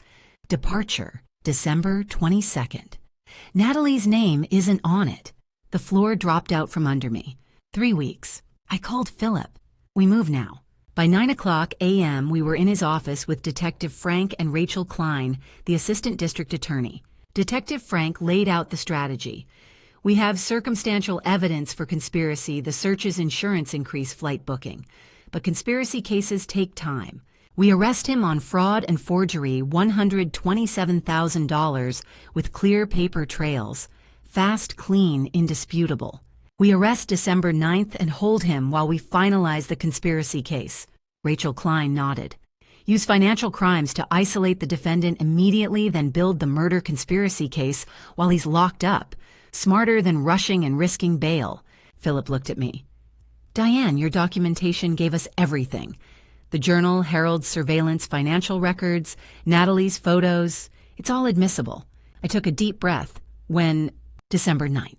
Departure, December 22nd. Natalie's name isn't on it. The floor dropped out from under me. 3 weeks. I called Philip. We move now. By 9 o'clock a.m., we were in his office with Detective Frank and Rachel Klein, the Assistant District Attorney. Detective Frank laid out the strategy. We have circumstantial evidence for conspiracy. The search's insurance increase flight booking. But conspiracy cases take time. We arrest him on fraud and forgery, $127,000 with clear paper trails. Fast, clean, indisputable. We arrest December 9th and hold him while we finalize the conspiracy case. Rachel Klein nodded. Use financial crimes to isolate the defendant immediately, then build the murder conspiracy case while he's locked up. Smarter than rushing and risking bail. Philip looked at me. Diane, your documentation gave us everything. The Journal, Herald's surveillance financial records, Natalie's photos. It's all admissible. I took a deep breath. When December 9th.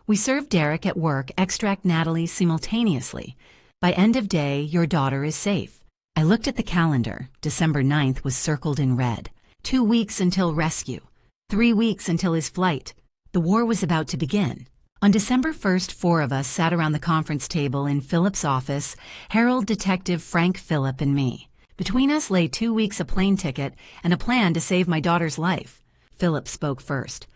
We served Derek at work extract Natalie simultaneously. By end of day, your daughter is safe. I looked at the calendar. December 9th was circled in red. 2 weeks until rescue. 3 weeks until his flight. The war was about to begin. On December 1st, 4 of us sat around the conference table in Philip's office, Herald Detective Frank Phillip and me. Between us lay 2 weeks of plane ticket and a plan to save my daughter's life. Philip spoke first.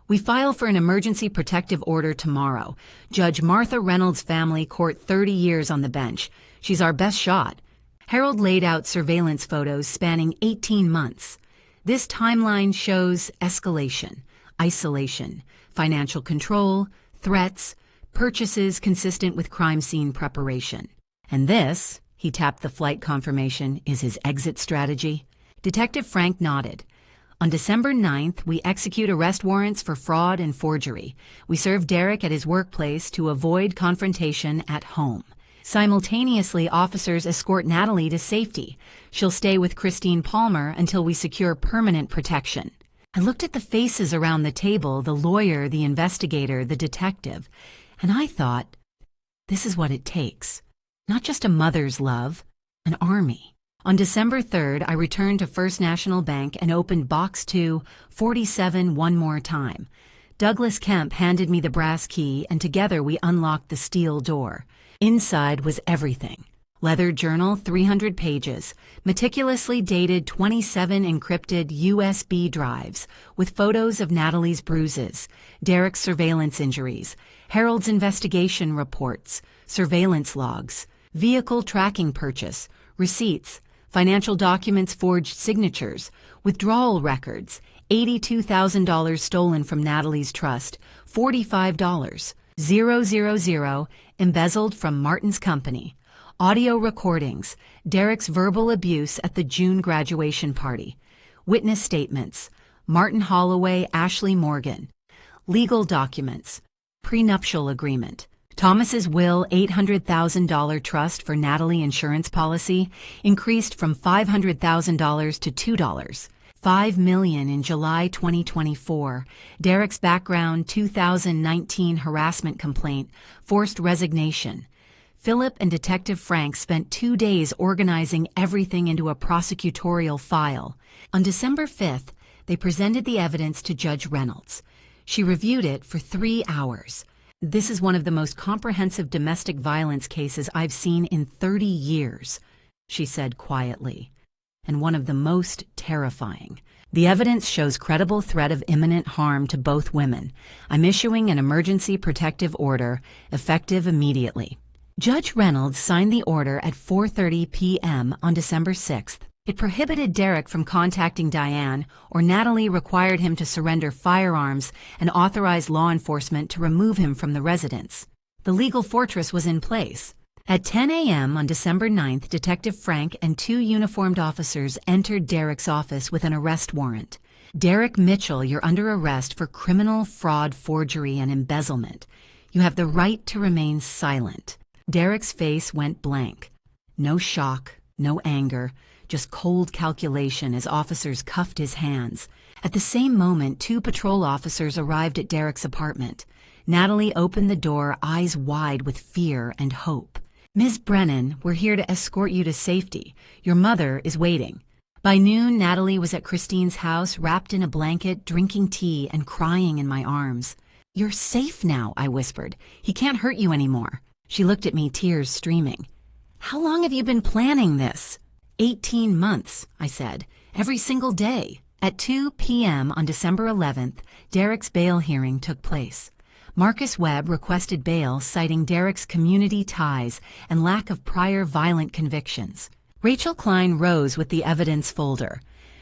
We file for an emergency protective order tomorrow. Judge Martha Reynolds' family court 30 years on the bench. She's our best shot. Harold laid out surveillance photos spanning 18 months. This timeline shows escalation, isolation, financial control, threats, purchases consistent with crime scene preparation. And this, he tapped the flight confirmation, is his exit strategy. Detective Frank nodded. On December 9th, we execute arrest warrants for fraud and forgery. We serve Derek at his workplace to avoid confrontation at home. Simultaneously, officers escort Natalie to safety. She'll stay with Christine Palmer until we secure permanent protection. I looked at the faces around the table, the lawyer, the investigator, the detective, and I thought, this is what it takes. Not just a mother's love, an army. On December 3rd, I returned to First National Bank and opened Box 247 one more time. Douglas Kemp handed me the brass key, and together we unlocked the steel door. Inside was everything. Leather journal, 300 pages, meticulously dated 27 encrypted USB drives with photos of Natalie's bruises, Derek's surveillance injuries, Harold's investigation reports, surveillance logs, vehicle tracking purchase, receipts, financial documents, forged signatures, withdrawal records, $82,000 stolen from Natalie's trust, $45,000 embezzled from Martin's company, audio recordings, Derek's verbal abuse at the June graduation party, witness statements, Martin Holloway, Ashley Morgan, legal documents, prenuptial agreement, Thomas's will, $800,000 trust for Natalie insurance policy increased from $500,000 to $2. $5 million in July 2024. Derek's background, 2019 harassment complaint, forced resignation. Philip and Detective Frank spent 2 days organizing everything into a prosecutorial file. On December 5th, they presented the evidence to Judge Reynolds. She reviewed it for 3 hours. This is one of the most comprehensive domestic violence cases I've seen in 30 years, she said quietly, and one of the most terrifying. The evidence shows credible threat of imminent harm to both women. I'm issuing an emergency protective order, effective immediately. Judge Reynolds signed the order at 4:30 p.m. on December 6th. It prohibited Derek from contacting Diane, or Natalie required him to surrender firearms and authorized law enforcement to remove him from the residence. The legal fortress was in place. At 10 a.m. on December 9th, Detective Frank and 2 uniformed officers entered Derek's office with an arrest warrant. Derek Mitchell, you're under arrest for criminal fraud, forgery, and embezzlement. You have the right to remain silent. Derek's face went blank. No shock, no anger, just cold calculation as officers cuffed his hands. At the same moment, 2 patrol officers arrived at Derek's apartment. Natalie opened the door, eyes wide with fear and hope. Ms. Brennan, we're here to escort you to safety. Your mother is waiting. By noon, Natalie was at Christine's house, wrapped in a blanket, drinking tea and crying in my arms. You're safe now, I whispered. He can't hurt you anymore. She looked at me, tears streaming. How long have you been planning this? 18 months, I said, every single day. At 2 p.m. on December 11th, Derek's bail hearing took place. Marcus Webb requested bail, citing Derek's community ties and lack of prior violent convictions. Rachel Klein rose with the evidence folder.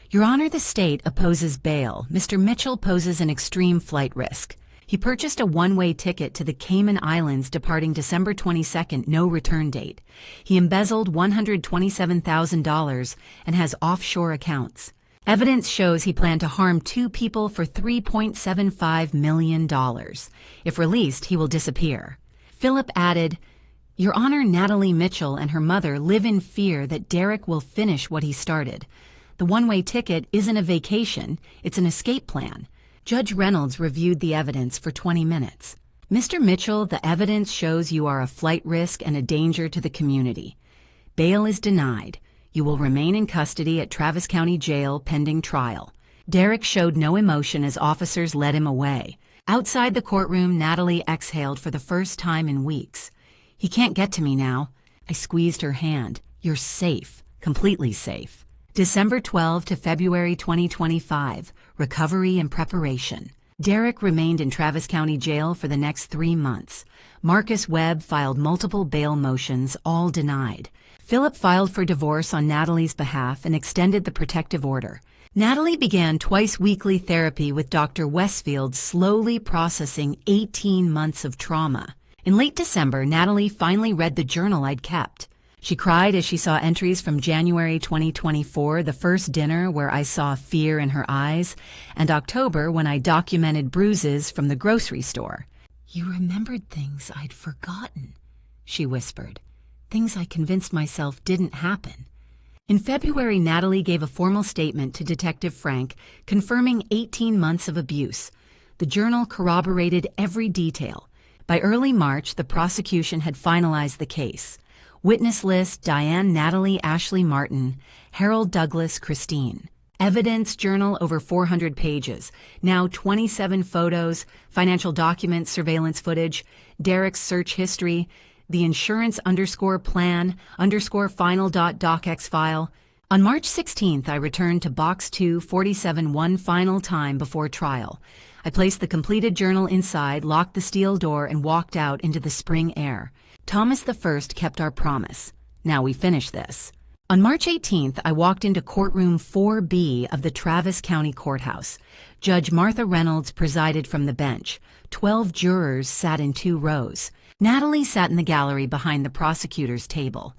Your Honor, the state opposes bail. Mr. Mitchell poses an extreme flight risk. He He purchased a one-way ticket to the Cayman Islands departing December 22nd, no return date. He embezzled $127,000 and has offshore accounts. Evidence shows he planned to harm 2 people for $3.75 million. If released, he will disappear. Philip added, "Your Honor, Natalie Mitchell and her mother live in fear that Derek will finish what he started. The one-way ticket isn't a vacation, it's an escape plan." Judge Reynolds reviewed the evidence for 20 minutes. "Mr. Mitchell, the evidence shows you are a flight risk and a danger to the community. Bail is denied. You will remain in custody at Travis County Jail pending trial." Derek showed no emotion as officers led him away. Outside the courtroom, Natalie exhaled for the first time in weeks. "He can't get to me now." I squeezed her hand. "You're safe, completely safe." December 12 to February 2025, recovery and preparation. Derek remained in Travis County Jail for the next 3 months. Marcus Webb filed multiple bail motions, all denied. Philip filed for divorce on Natalie's behalf and extended the protective order. Natalie began twice-weekly therapy with Dr. Westfield, slowly processing 18 months of trauma. In late December, Natalie finally read the journal I'd kept. She cried as she saw entries from January 2024, the first dinner where I saw fear in her eyes, and October when I documented bruises from the grocery store. "You remembered things I'd forgotten," she whispered. "Things I convinced myself didn't happen." In February, Natalie gave a formal statement to Detective Frank confirming 18 months of abuse. The journal corroborated every detail. By early March, the prosecution had finalized the case. Witness list: Diane Natalie Ashley Martin, Harold Douglas Christine. Evidence journal over 400 pages, now 27 photos, financial documents, surveillance footage, Derek's search history, the insurance_plan_final.docx file. On March 16th, I returned to Box 247 one final time before trial. I placed the completed journal inside, locked the steel door, and walked out into the spring air. Thomas I kept our promise. Now we finish this. On March 18th, I walked into courtroom 4B of the Travis County Courthouse. Judge Martha Reynolds presided from the bench. 12 jurors sat in 2 rows. Natalie sat in the gallery behind the prosecutor's table.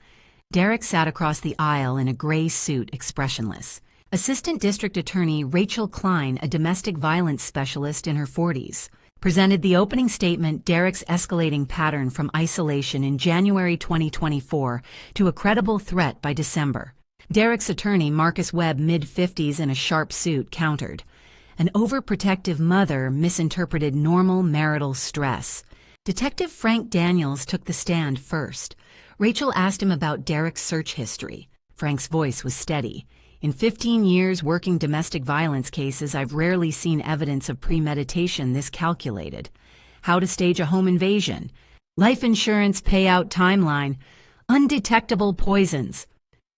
Derek sat across the aisle in a gray suit, expressionless. Assistant District Attorney Rachel Klein, a domestic violence specialist in her 40s, presented the opening statement, Derek's escalating pattern from isolation in January 2024 to a credible threat by December. Derek's attorney, Marcus Webb, mid-50s in a sharp suit, countered. An overprotective mother misinterpreted normal marital stress. Detective Frank Daniels took the stand first. Rachel asked him about Derek's search history. Frank's voice was steady. "In 15 years working domestic violence cases, I've rarely seen evidence of premeditation this calculated. How to stage a home invasion, life insurance payout timeline, undetectable poisons.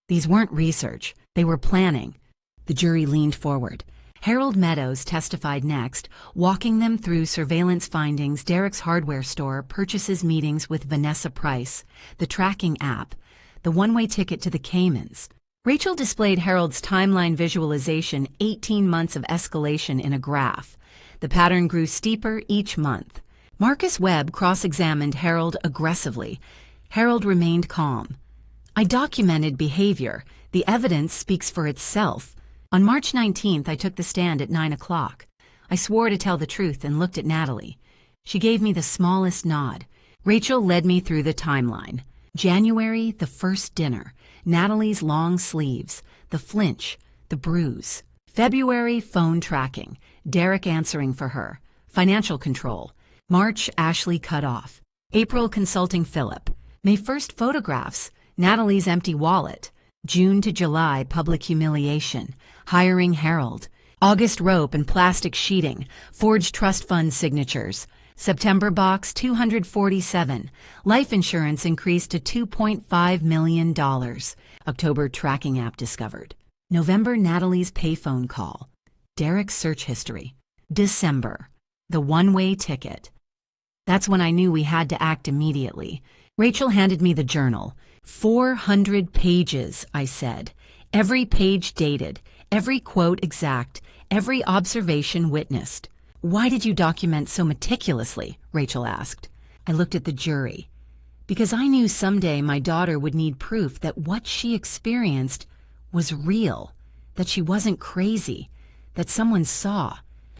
These weren't research, they were planning." The jury leaned forward. Harold Meadows testified next, walking them through surveillance findings, Derek's hardware store, purchases, meetings with Vanessa Price, the tracking app, the one-way ticket to the Caymans. Rachel displayed Harold's timeline visualization, 18 months of escalation in a graph. The pattern grew steeper each month. Marcus Webb cross-examined Harold aggressively. Harold remained calm. "I documented behavior. The evidence speaks for itself." On March 19th, I took the stand at 9 o'clock. I swore to tell the truth and looked at Natalie. She gave me the smallest nod. Rachel led me through the timeline. January, the first dinner. Natalie's long sleeves, the flinch, the bruise. February, phone tracking, Derek answering for her, financial control. March, Ashley cut off. April, consulting Philip. May 1st, photographs, Natalie's empty wallet. June to July, public humiliation, hiring Harold. August, rope and plastic sheeting, forged trust fund signatures. September, box 247. Life insurance increased to $2.5 million. October, tracking app discovered. November, Natalie's payphone call. Derek's search history. December, the one-way ticket. That's when I knew we had to act immediately. Rachel handed me the journal. 400 pages, I said. Every page dated, every quote exact, every observation witnessed. Why did you document so meticulously? Rachel asked. I looked at the jury. Because I knew someday my daughter would need proof that what she experienced was real, that she wasn't crazy, that someone saw.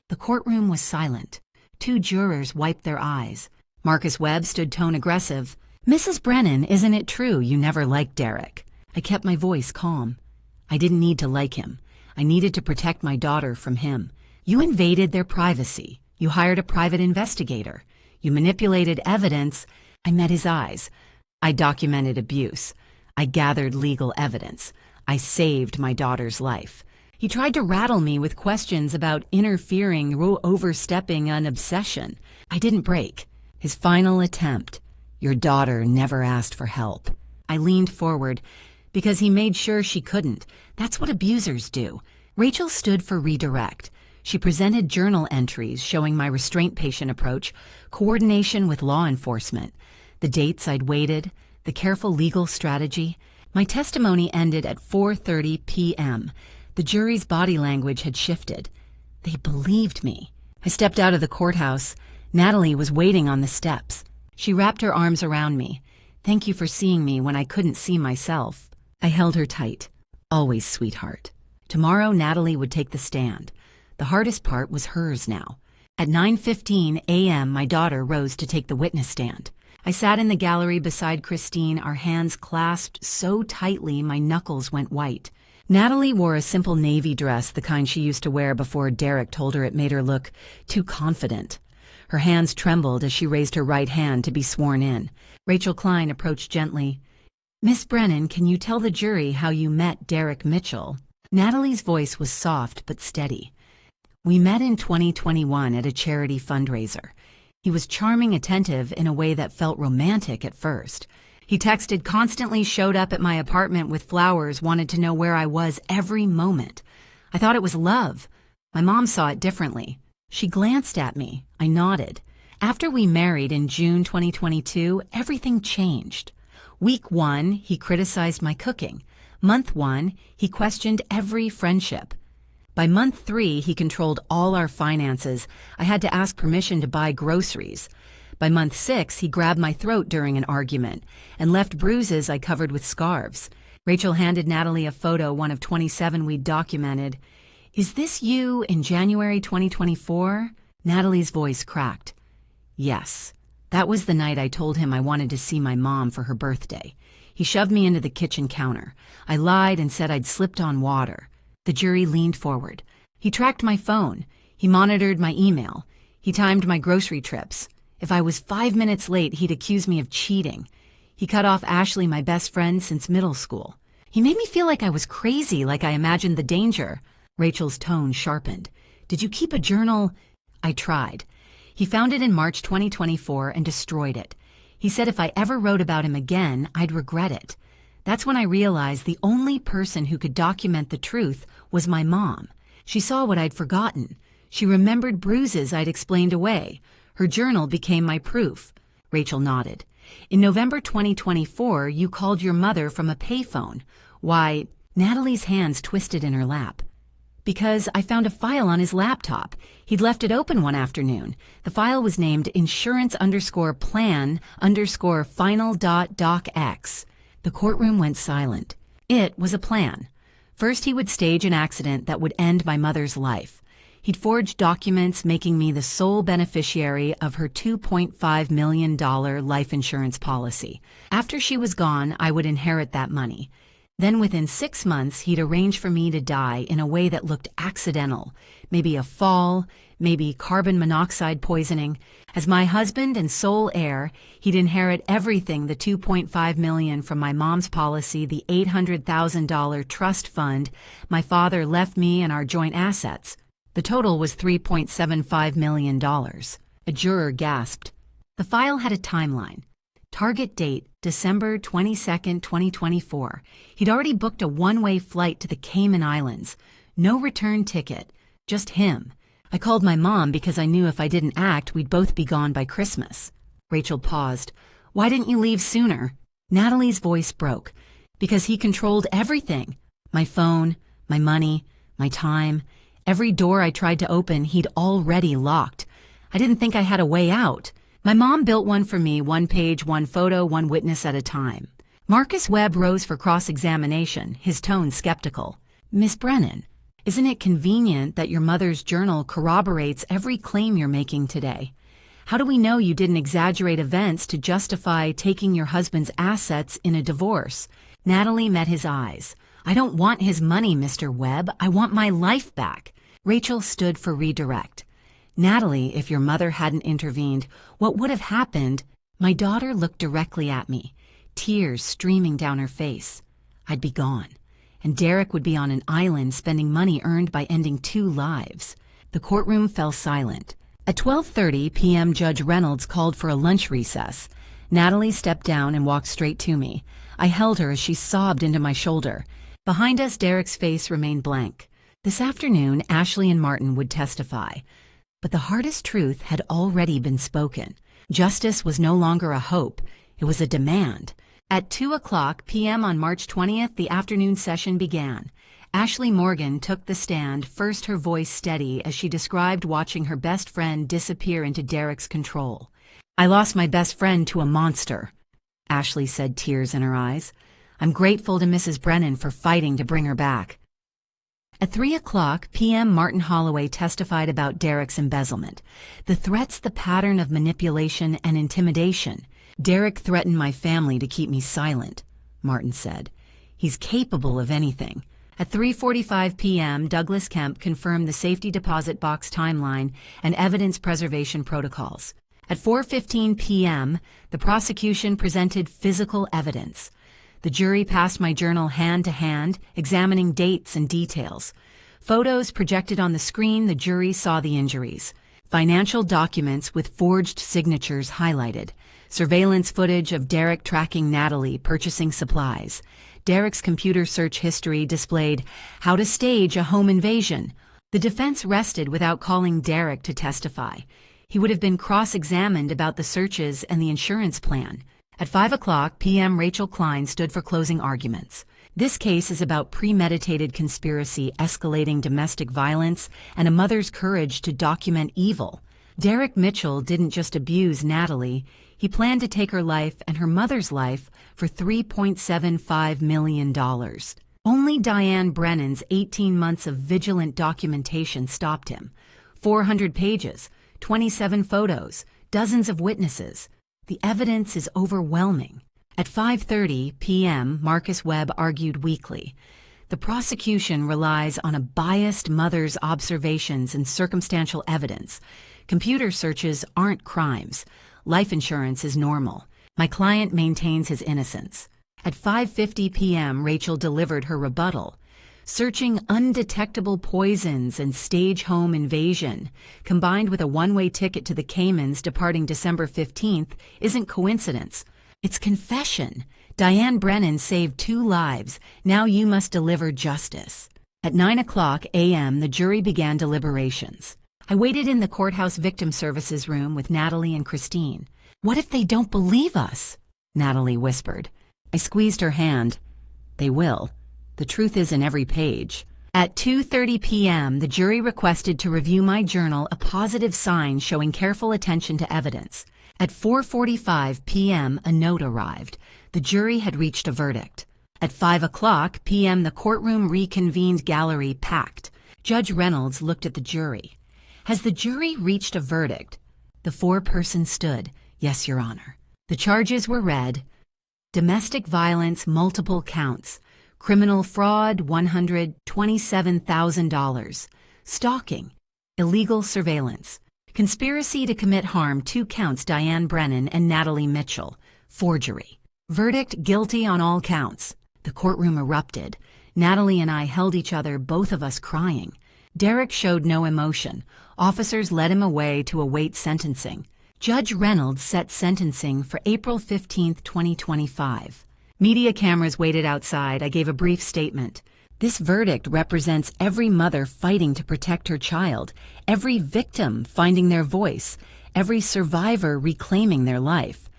The courtroom was silent. 2 jurors wiped their eyes. Marcus Webb stood tone-aggressive. Mrs. Brennan, isn't it true you never liked Derek? I kept my voice calm. I didn't need to like him. I needed to protect my daughter from him. You invaded their privacy. You hired a private investigator. You manipulated evidence. I met his eyes. I documented abuse. I gathered legal evidence. I saved my daughter's life. He tried to rattle me with questions about interfering, overstepping an obsession. I didn't break. His final attempt. Your daughter never asked for help. I leaned forward because he made sure she couldn't. That's what abusers do. Rachel stood for redirect. She presented journal entries showing my restraint patient approach, coordination with law enforcement, the dates I'd waited, the careful legal strategy. My testimony ended at 4:30 p.m. The jury's body language had shifted. They believed me. I stepped out of the courthouse. Natalie was waiting on the steps. She wrapped her arms around me. Thank you for seeing me when I couldn't see myself. I held her tight. Always, sweetheart. Tomorrow, Natalie would take the stand. The hardest part was hers now. At 9:15 a.m., my daughter rose to take the witness stand. I sat in the gallery beside Christine, our hands clasped so tightly my knuckles went white. Natalie wore a simple navy dress, the kind she used to wear before Derek told her it made her look too confident. Her hands trembled as she raised her right hand to be sworn in. Rachel Klein approached gently. Miss Brennan, can you tell the jury how you met Derek Mitchell? Natalie's voice was soft but steady. We met in 2021 at a charity fundraiser. He was charming, attentive in a way that felt romantic at first. He texted constantly, showed up at my apartment with flowers, wanted to know where I was every moment. I thought it was love. My mom saw it differently. She glanced at me. I nodded. After we married in June 2022, everything changed. Week 1, he criticized my cooking. Month 1, he questioned every friendship. By month 3, he controlled all our finances. I had to ask permission to buy groceries. By month 6, he grabbed my throat during an argument and left bruises I covered with scarves. Rachel handed Natalie a photo, one of 27 we'd documented. Is this you in January 2024? Natalie's voice cracked. Yes. That was the night I told him I wanted to see my mom for her birthday. He shoved me into the kitchen counter. I lied and said I'd slipped on water. The jury leaned forward. He tracked my phone. He monitored my email. He timed my grocery trips. If I was 5 minutes late, he'd accuse me of cheating. He cut off Ashley, my best friend since middle school. He made me feel like I was crazy, like I imagined the danger. Rachel's tone sharpened. Did you keep a journal? I tried. He found it in March 2024 and destroyed it. He said if I ever wrote about him again, I'd regret it. That's when I realized the only person who could document the truth was my mom. She saw what I'd forgotten. She remembered bruises I'd explained away. Her journal became my proof. Rachel nodded. In November 2024, you called your mother from a payphone. Why? Natalie's hands twisted in her lap. Because I found a file on his laptop. He'd left it open one afternoon. The file was named insurance_plan_final.docx. The courtroom went silent. It was a plan. First, he would stage an accident that would end my mother's life. He'd forged documents making me the sole beneficiary of her $2.5 million life insurance policy. After she was gone, I would inherit that money. Then within 6 months, he'd arrange for me to die in a way that looked accidental. Maybe a fall, maybe carbon monoxide poisoning. As my husband and sole heir, he'd inherit everything, the $2.5 million from my mom's policy, the $800,000 trust fund my father left me, and our joint assets. The total was $3.75 million. A juror gasped. The file had a timeline. Target date, December 22, 2024. He'd already booked a one-way flight to the Cayman Islands. No return ticket, just him. I called my mom because I knew if I didn't act, we'd both be gone by Christmas. Rachel paused. Why didn't you leave sooner? Natalie's voice broke. Because he controlled everything. My phone, my money, my time. Every door I tried to open, he'd already locked. I didn't think I had a way out. My mom built one for me, one page, one photo, one witness at a time. Marcus Webb rose for cross-examination, his tone skeptical. Miss Brennan, isn't it convenient that your mother's journal corroborates every claim you're making today? How do we know you didn't exaggerate events to justify taking your husband's assets in a divorce? Natalie met his eyes. I don't want his money, Mr. Webb. I want my life back. Rachel stood for redirect. Natalie, if your mother hadn't intervened, what would have happened? My daughter looked directly at me, tears streaming down her face. I'd be gone, and Derek would be on an island spending money earned by ending 2 lives. The courtroom fell silent. At 12:30 p.m., Judge Reynolds called for a lunch recess. Natalie stepped down and walked straight to me. I held her as she sobbed into my shoulder. Behind us, Derek's face remained blank. This afternoon, Ashley and Martin would testify. But the hardest truth had already been spoken. Justice was no longer a hope. It was a demand. At 2:00 p.m. on March 20th, the afternoon session began. Ashley Morgan took the stand, first her voice steady as she described watching her best friend disappear into Derek's control. I lost my best friend to a monster, Ashley said, tears in her eyes. I'm grateful to Mrs. Brennan for fighting to bring her back. At 3:00 p.m., Martin Holloway testified about Derek's embezzlement. The threats, the pattern of manipulation and intimidation. Derek threatened my family to keep me silent, Martin said. He's capable of anything. At 3:45 p.m., Douglas Kemp confirmed the safety deposit box timeline and evidence preservation protocols. At 4:15 p.m., the prosecution presented physical evidence. The jury passed my journal hand to hand, examining dates and details. Photos projected on the screen, the jury saw the injuries. Financial documents with forged signatures highlighted. Surveillance footage of Derek tracking Natalie purchasing supplies. Derek's computer search history displayed how to stage a home invasion. The defense rested without calling Derek to testify. He would have been cross-examined about the searches and the insurance plan. At 5:00 p.m., Rachel Klein stood for closing arguments. This case is about premeditated conspiracy, escalating domestic violence, and a mother's courage to document evil. Derek Mitchell didn't just abuse Natalie. He planned to take her life and her mother's life for $3.75 million. Only Diane Brennan's 18 months of vigilant documentation stopped him. 400 pages, 27 photos, dozens of witnesses. The evidence is overwhelming. At 5:30 p.m., Marcus Webb argued weakly. The prosecution relies on a biased mother's observations and circumstantial evidence. Computer searches aren't crimes. Life insurance is normal. My client maintains his innocence. At 5:50 p.m., Rachel delivered her rebuttal. Searching undetectable poisons and stage home invasion, combined with a one-way ticket to the Caymans departing December 15th, isn't coincidence. It's confession. Diane Brennan saved 2 lives. Now you must deliver justice. At 9:00 a.m., the jury began deliberations. I waited in the courthouse victim services room with Natalie and Christine. What if they don't believe us? Natalie whispered. I squeezed her hand. They will. The truth is in every page. At 2:30 p.m., the jury requested to review my journal, a positive sign showing careful attention to evidence. At 4:45 p.m., a note arrived. The jury had reached a verdict. At 5:00 p.m., the courtroom reconvened, gallery packed. Judge Reynolds looked at the jury. Has the jury reached a verdict? The 4-person stood. Yes, Your Honor. The charges were read. Domestic violence, multiple counts. Criminal fraud, $127,000. Stalking. Illegal surveillance. Conspiracy to commit harm, 2 counts, Diane Brennan and Natalie Mitchell. Forgery. Verdict, guilty on all counts. The courtroom erupted. Natalie and I held each other, both of us crying. Derek showed no emotion. Officers led him away to await sentencing. Judge Reynolds set sentencing for April 15, 2025. Media cameras waited outside. I gave a brief statement. This verdict represents every mother fighting to protect her child, every victim finding their voice, every survivor reclaiming their life.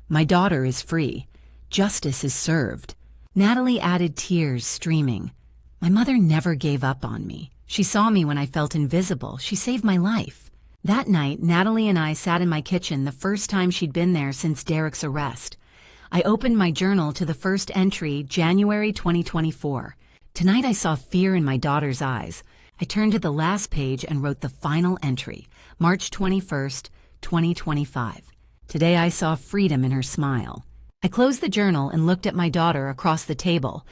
My daughter is free. Justice is served. Natalie added, tears streaming. My mother never gave up on me. She saw me when I felt invisible. She saved my life. That night, Natalie and I sat in my kitchen the first time she'd been there since Derek's arrest. I opened my journal to the first entry, January 2024. Tonight I saw fear in my daughter's eyes. I turned to the last page and wrote the final entry, March 21st, 2025. Today I saw freedom in her smile. I closed the journal and looked at my daughter across the table.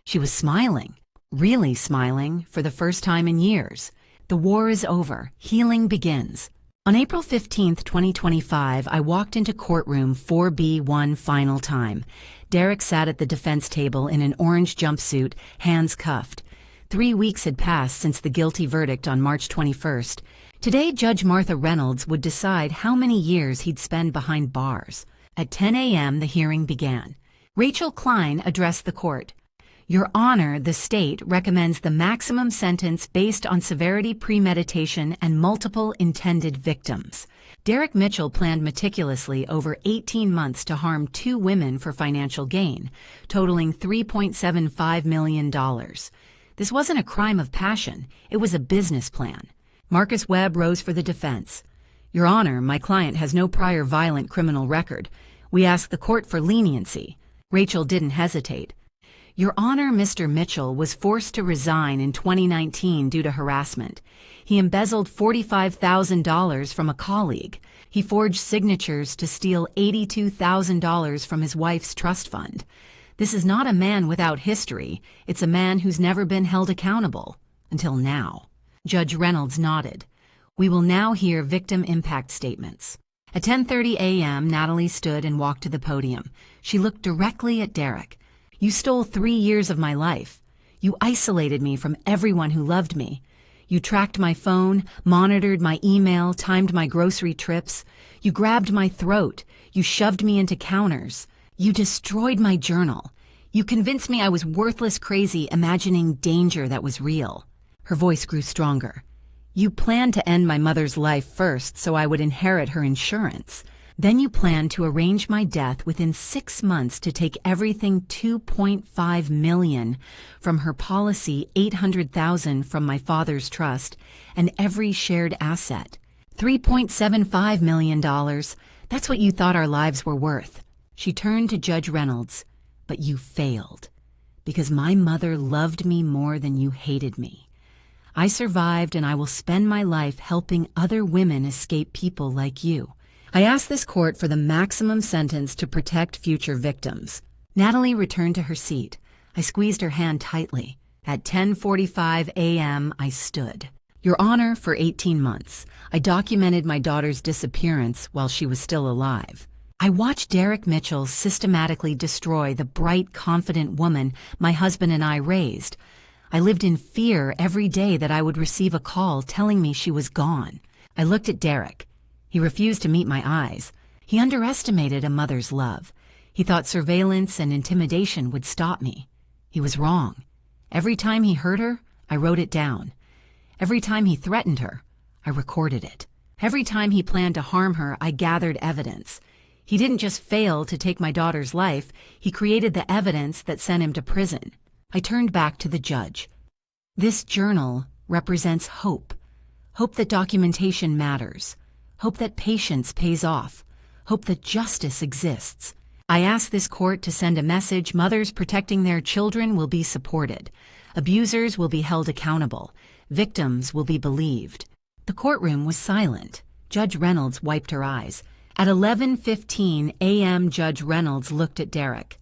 She was smiling, really smiling, for the first time in years. The war is over. Healing begins. On April 15th, 2025, I walked into courtroom 4B1 final time. Derek sat at the defense table in an orange jumpsuit, hands cuffed. 3 weeks had passed since the guilty verdict on March 21st. Today, Judge Martha Reynolds would decide how many years he'd spend behind bars. At 10 a.m., the hearing began. Rachel Klein addressed the court. Your Honor, the state recommends the maximum sentence based on severity, premeditation, and multiple intended victims. Derek Mitchell planned meticulously over 18 months to harm 2 women for financial gain, totaling $3.75 million. This wasn't a crime of passion. It was a business plan. Marcus Webb rose for the defense. Your Honor, my client has no prior violent criminal record. We ask the court for leniency. Rachel didn't hesitate. Your Honor, Mr. Mitchell was forced to resign in 2019 due to harassment. He embezzled $45,000 from a colleague. He forged signatures to steal $82,000 from his wife's trust fund. This is not a man without history. It's a man who's never been held accountable. Until now. Judge Reynolds nodded. We will now hear victim impact statements. At 10:30 a.m., Natalie stood and walked to the podium. She looked directly at Derek. You stole 3 years of my life. You isolated me from everyone who loved me. You tracked my phone, monitored my email, timed my grocery trips. You grabbed my throat. You shoved me into counters. You destroyed my journal. You convinced me I was worthless crazy, imagining danger that was real. Her voice grew stronger. You planned to end my mother's life first so I would inherit her insurance. Then you planned to arrange my death within 6 months to take everything $2.5 million from her policy, $800,000 from my father's trust, and every shared asset. $3.75 million. That's what you thought our lives were worth. She turned to Judge Reynolds. But you failed. Because my mother loved me more than you hated me. I survived, and I will spend my life helping other women escape people like you. I ask this court for the maximum sentence to protect future victims. Natalie returned to her seat. I squeezed her hand tightly. At 10:45 a.m., I stood. Your Honor, for 18 months, I documented my daughter's disappearance while she was still alive. I watched Derek Mitchell systematically destroy the bright, confident woman my husband and I raised. I lived in fear every day that I would receive a call telling me she was gone. I looked at Derek. He refused to meet my eyes. He underestimated a mother's love. He thought surveillance and intimidation would stop me. He was wrong. Every time he hurt her, I wrote it down. Every time he threatened her, I recorded it. Every time he planned to harm her, I gathered evidence. He didn't just fail to take my daughter's life, he created the evidence that sent him to prison. I turned back to the judge. This journal represents hope. Hope that documentation matters. Hope that patience pays off. Hope that justice exists. I ask this court to send a message: mothers protecting their children will be supported. Abusers will be held accountable. Victims will be believed. The courtroom was silent. Judge Reynolds wiped her eyes. At 11:15 a.m., Judge Reynolds looked at Derek.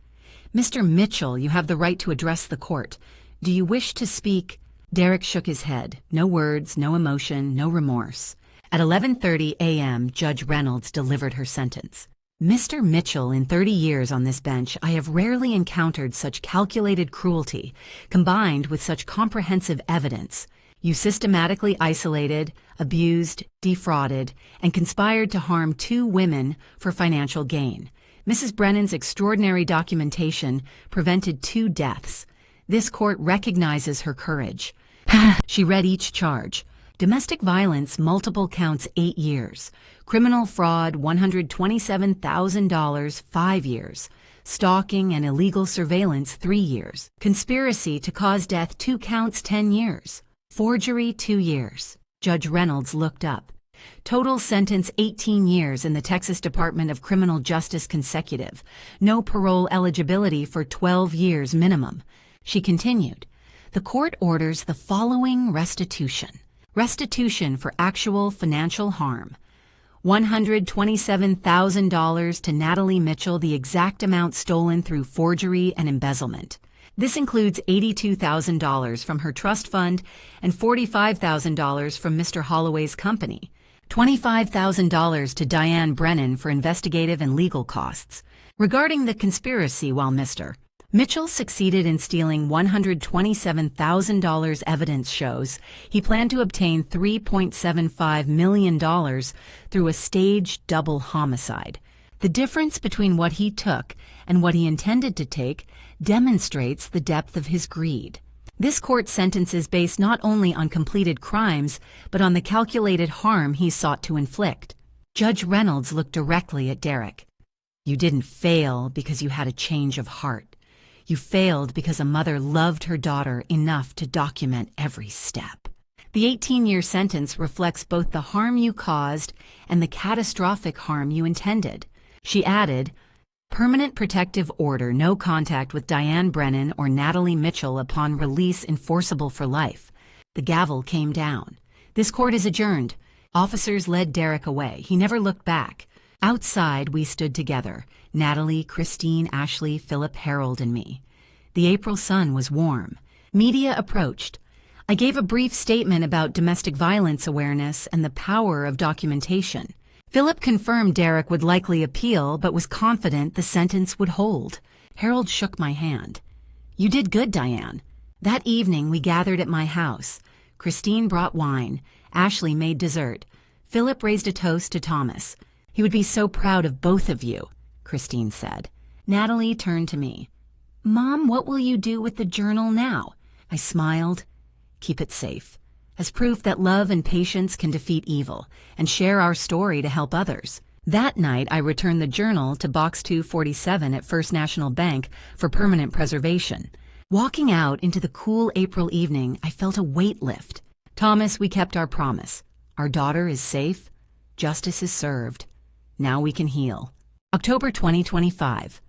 Mr. Mitchell, you have the right to address the court. Do you wish to speak? Derek shook his head. No words, no emotion, no remorse. At 11:30 a.m., Judge Reynolds delivered her sentence. Mr. Mitchell, in 30 years on this bench, I have rarely encountered such calculated cruelty, combined with such comprehensive evidence. You systematically isolated, abused, defrauded, and conspired to harm 2 women for financial gain. Mrs. Brennan's extraordinary documentation prevented 2 deaths. This court recognizes her courage. She read each charge. Domestic violence, multiple counts, 8 years. Criminal fraud, $127,000, 5 years. Stalking and illegal surveillance, 3 years. Conspiracy to cause death, 2 counts, 10 years. Forgery, 2 years. Judge Reynolds looked up. Total sentence 18 years in the Texas Department of Criminal Justice consecutive. No parole eligibility for 12 years minimum. She continued. The court orders the following restitution. Restitution for actual financial harm. $127,000 to Natalie Mitchell, the exact amount stolen through forgery and embezzlement. This includes $82,000 from her trust fund and $45,000 from Mr. Holloway's company. $25,000 to Diane Brennan for investigative and legal costs. Regarding the conspiracy, while Mr. Mitchell succeeded in stealing $127,000, evidence shows he planned to obtain $3.75 million through a staged double homicide. The difference between what he took and what he intended to take demonstrates the depth of his greed. This court sentence is based not only on completed crimes, but on the calculated harm he sought to inflict. Judge Reynolds looked directly at Derek. You didn't fail because you had a change of heart. You failed because a mother loved her daughter enough to document every step. The 18-year sentence reflects both the harm you caused and the catastrophic harm you intended. She added, permanent protective order, no contact with Diane Brennan or Natalie Mitchell upon release, enforceable for life. The gavel came down. This court is adjourned. Officers led Derek away. He never looked back. Outside, we stood together. Natalie, Christine, Ashley, Philip, Harold, and me. The April sun was warm. Media approached. I gave a brief statement about domestic violence awareness and the power of documentation. Philip confirmed Derek would likely appeal, but was confident the sentence would hold. Harold shook my hand. You did good, Diane. That evening we gathered at my house. Christine brought wine. Ashley made dessert. Philip raised a toast to Thomas. He would be so proud of both of you, Christine said. Natalie turned to me. Mom, what will you do with the journal now? I smiled. Keep it safe. As proof that love and patience can defeat evil, and share our story to help others. That night, I returned the journal to Box 247 at First National Bank for permanent preservation. Walking out into the cool April evening, I felt a weight lift. Thomas, we kept our promise. Our daughter is safe. Justice is served. Now we can heal. October 2025.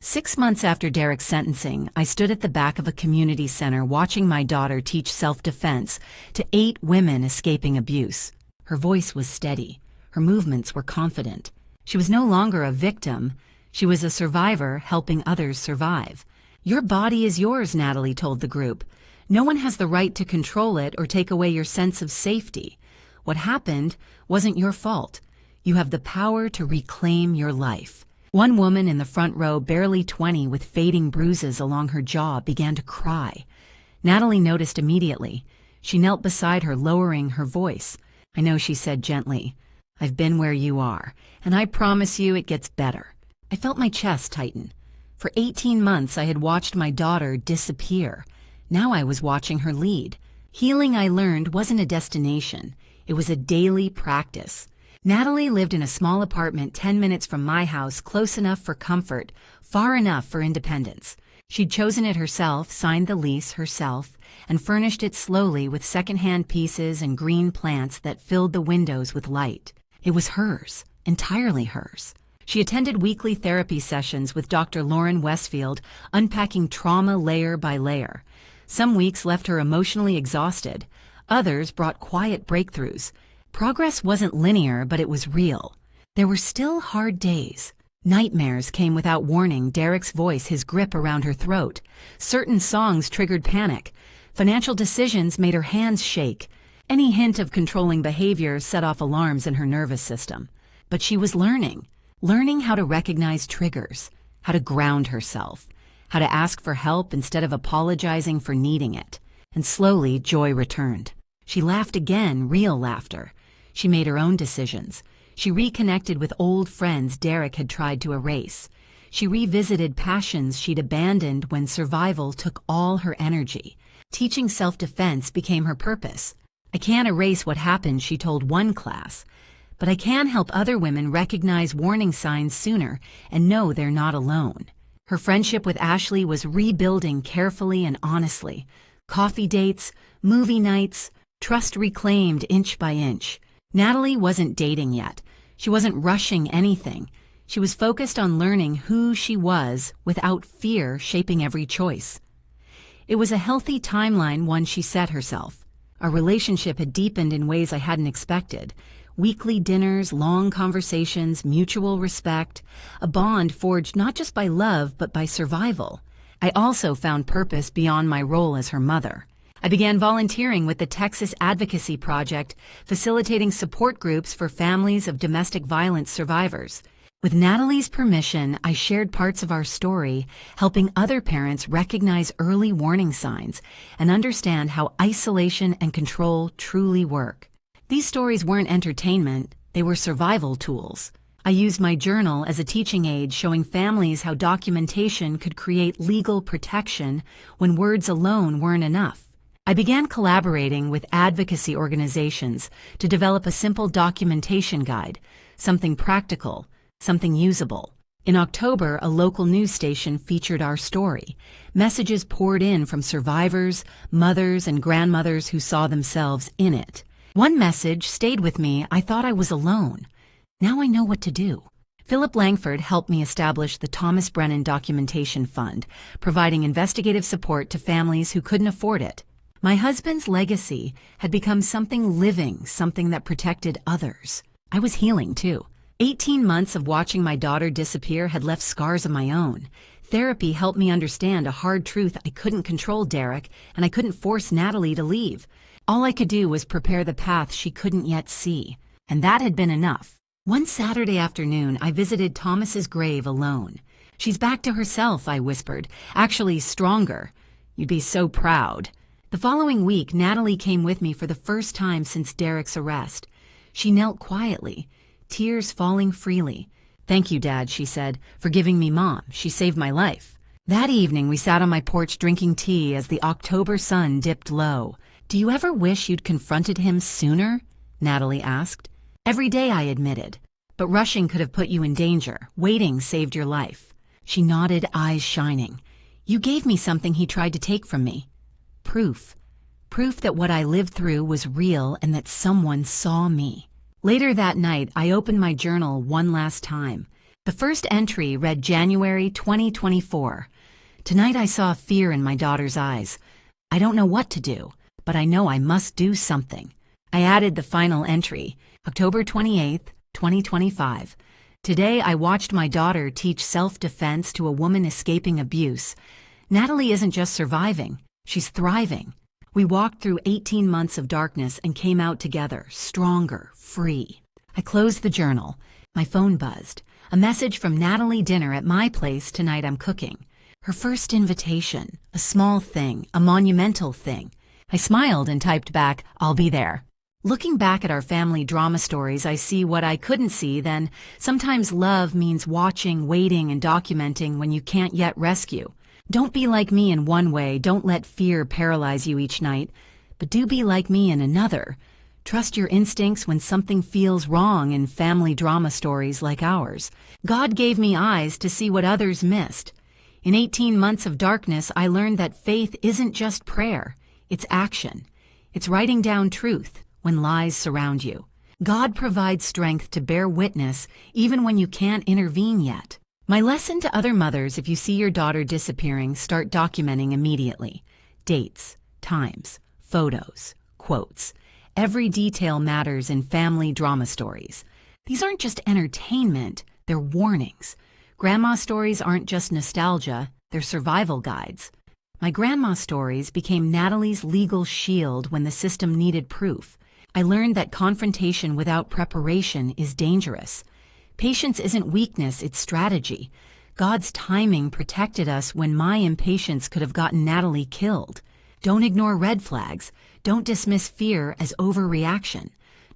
6 months after Derek's sentencing, I stood at the back of a community center watching my daughter teach self-defense to 8 women escaping abuse. Her voice was steady. Her movements were confident. She was no longer a victim. She was a survivor helping others survive. Your body is yours, Natalie told the group. No one has the right to control it or take away your sense of safety. What happened wasn't your fault. You have the power to reclaim your life. One woman in the front row, barely 20, with fading bruises along her jaw, began to cry. Natalie noticed immediately. She knelt beside her, lowering her voice. I know, she said gently. I've been where you are, and I promise you it gets better. I felt my chest tighten. For 18 months I had watched my daughter disappear. Now I was watching her lead. Healing, I learned, wasn't a destination. It was a daily practice. Natalie lived in a small apartment 10 minutes from my house, close enough for comfort, far enough for independence. She'd chosen it herself, signed the lease herself, and furnished it slowly with secondhand pieces and green plants that filled the windows with light. It was hers, entirely hers. She attended weekly therapy sessions with Dr. Lauren Westfield, unpacking trauma layer by layer. Some weeks left her emotionally exhausted. Others brought quiet breakthroughs. Progress wasn't linear, but it was real. There were still hard days. Nightmares came without warning, Derek's voice, his grip around her throat. Certain songs triggered panic. Financial decisions made her hands shake. Any hint of controlling behavior set off alarms in her nervous system. But she was learning how to recognize triggers, how to ground herself, how to ask for help instead of apologizing for needing it. And slowly, joy returned. She laughed again, real laughter. She made her own decisions. She reconnected with old friends Derek had tried to erase. She revisited passions she'd abandoned when survival took all her energy. Teaching self-defense became her purpose. I can't erase what happened, she told one class, but I can help other women recognize warning signs sooner and know they're not alone. Her friendship with Ashley was rebuilding carefully and honestly. coffee dates, movie nights, trust reclaimed inch by inch. Natalie wasn't dating yet. She wasn't rushing anything. She was focused on learning who she was without fear shaping every choice. It was a healthy timeline one she set herself. Our relationship had deepened in ways I hadn't expected. Weekly dinners, long conversations, mutual respect, a bond forged not just by love but by survival. I also found purpose beyond my role as her mother. I began volunteering with the Texas Advocacy Project, facilitating support groups for families of domestic violence survivors. With Natalie's permission, I shared parts of our story, helping other parents recognize early warning signs and understand how isolation and control truly work. These stories weren't entertainment, they were survival tools. I used my journal as a teaching aid, showing families how documentation could create legal protection when words alone weren't enough. I began collaborating with advocacy organizations to develop a simple documentation guide, something practical, something usable. In October, a local news station featured our story. Messages poured in from survivors, mothers, and grandmothers who saw themselves in it. One message stayed with me. I thought I was alone. Now I know what to do. Philip Langford helped me establish the Thomas Brennan Documentation Fund, providing investigative support to families who couldn't afford it. My husband's legacy had become something living, something that protected others. I was healing too. 18 months of watching my daughter disappear had left scars of my own. Therapy helped me understand a hard truth. I couldn't control Derek, and I couldn't force Natalie to leave. All I could do was prepare the path she couldn't yet see, and that had been enough. One Saturday afternoon, I visited Thomas's grave alone. "She's back to herself," I whispered. "Actually, stronger. You'd be so proud." The following week, Natalie came with me for the first time since Derek's arrest. She knelt quietly, tears falling freely. "Thank you, Dad," she said, "for giving me Mom. She saved my life." That evening, we sat on my porch drinking tea as the October sun dipped low. "Do you ever wish you'd confronted him sooner?" Natalie asked. "Every day," I admitted. "But rushing could have put you in danger. Waiting saved your life." She nodded, eyes shining. "You gave me something he tried to take from me." Proof. Proof that what I lived through was real and that someone saw me. Later that night, I opened my journal one last time. The first entry read January 2024. Tonight I saw fear in my daughter's eyes. I don't know what to do, but I know I must do something. I added the final entry, October 28th, 2025. Today I watched my daughter teach self-defense to a woman escaping abuse. Natalie isn't just surviving, she's thriving. We walked through 18 months of darkness and came out together, stronger, free. I closed the journal. My phone buzzed. A message from Natalie. "Dinner at my place tonight. I'm cooking." Her first invitation, a small thing, a monumental thing. I smiled and typed back, "I'll be there." Looking back at our family drama stories, I see what I couldn't see then. Sometimes love means watching, waiting, and documenting when you can't yet rescue. Don't be like me in one way. Don't let fear paralyze you each night. But do be like me in another. Trust your instincts when something feels wrong in family drama stories like ours. God gave me eyes to see what others missed. In 18 months of darkness, I learned that faith isn't just prayer. It's action. It's writing down truth when lies surround you. God provides strength to bear witness even when you can't intervene yet. My lesson to other mothers: if you see your daughter disappearing, start documenting immediately. Dates, times, photos, quotes. Every detail matters in family drama stories. These aren't just entertainment, they're warnings. Grandma stories aren't just nostalgia, they're survival guides. My grandma stories became Natalie's legal shield when the system needed proof. I learned that confrontation without preparation is dangerous. Patience isn't weakness, it's strategy. God's timing protected us when my impatience could have gotten Natalie killed. Don't ignore red flags. Don't dismiss fear as overreaction.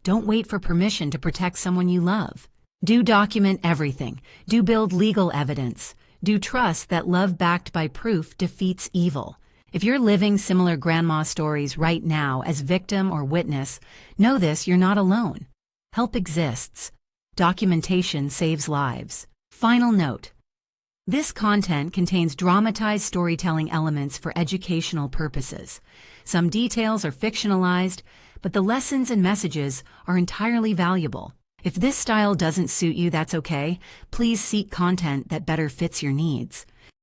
Don't wait for permission to protect someone you love. Do document everything. Do build legal evidence. Do trust that love backed by proof defeats evil. If you're living similar grandma stories right now as victim or witness, know this: you're not alone. Help exists. Documentation saves lives. Final note: This content contains dramatized storytelling elements for educational purposes. Some details are fictionalized, but the lessons and messages are entirely valuable. If this style doesn't suit you, that's okay. Please seek content that better fits your needs.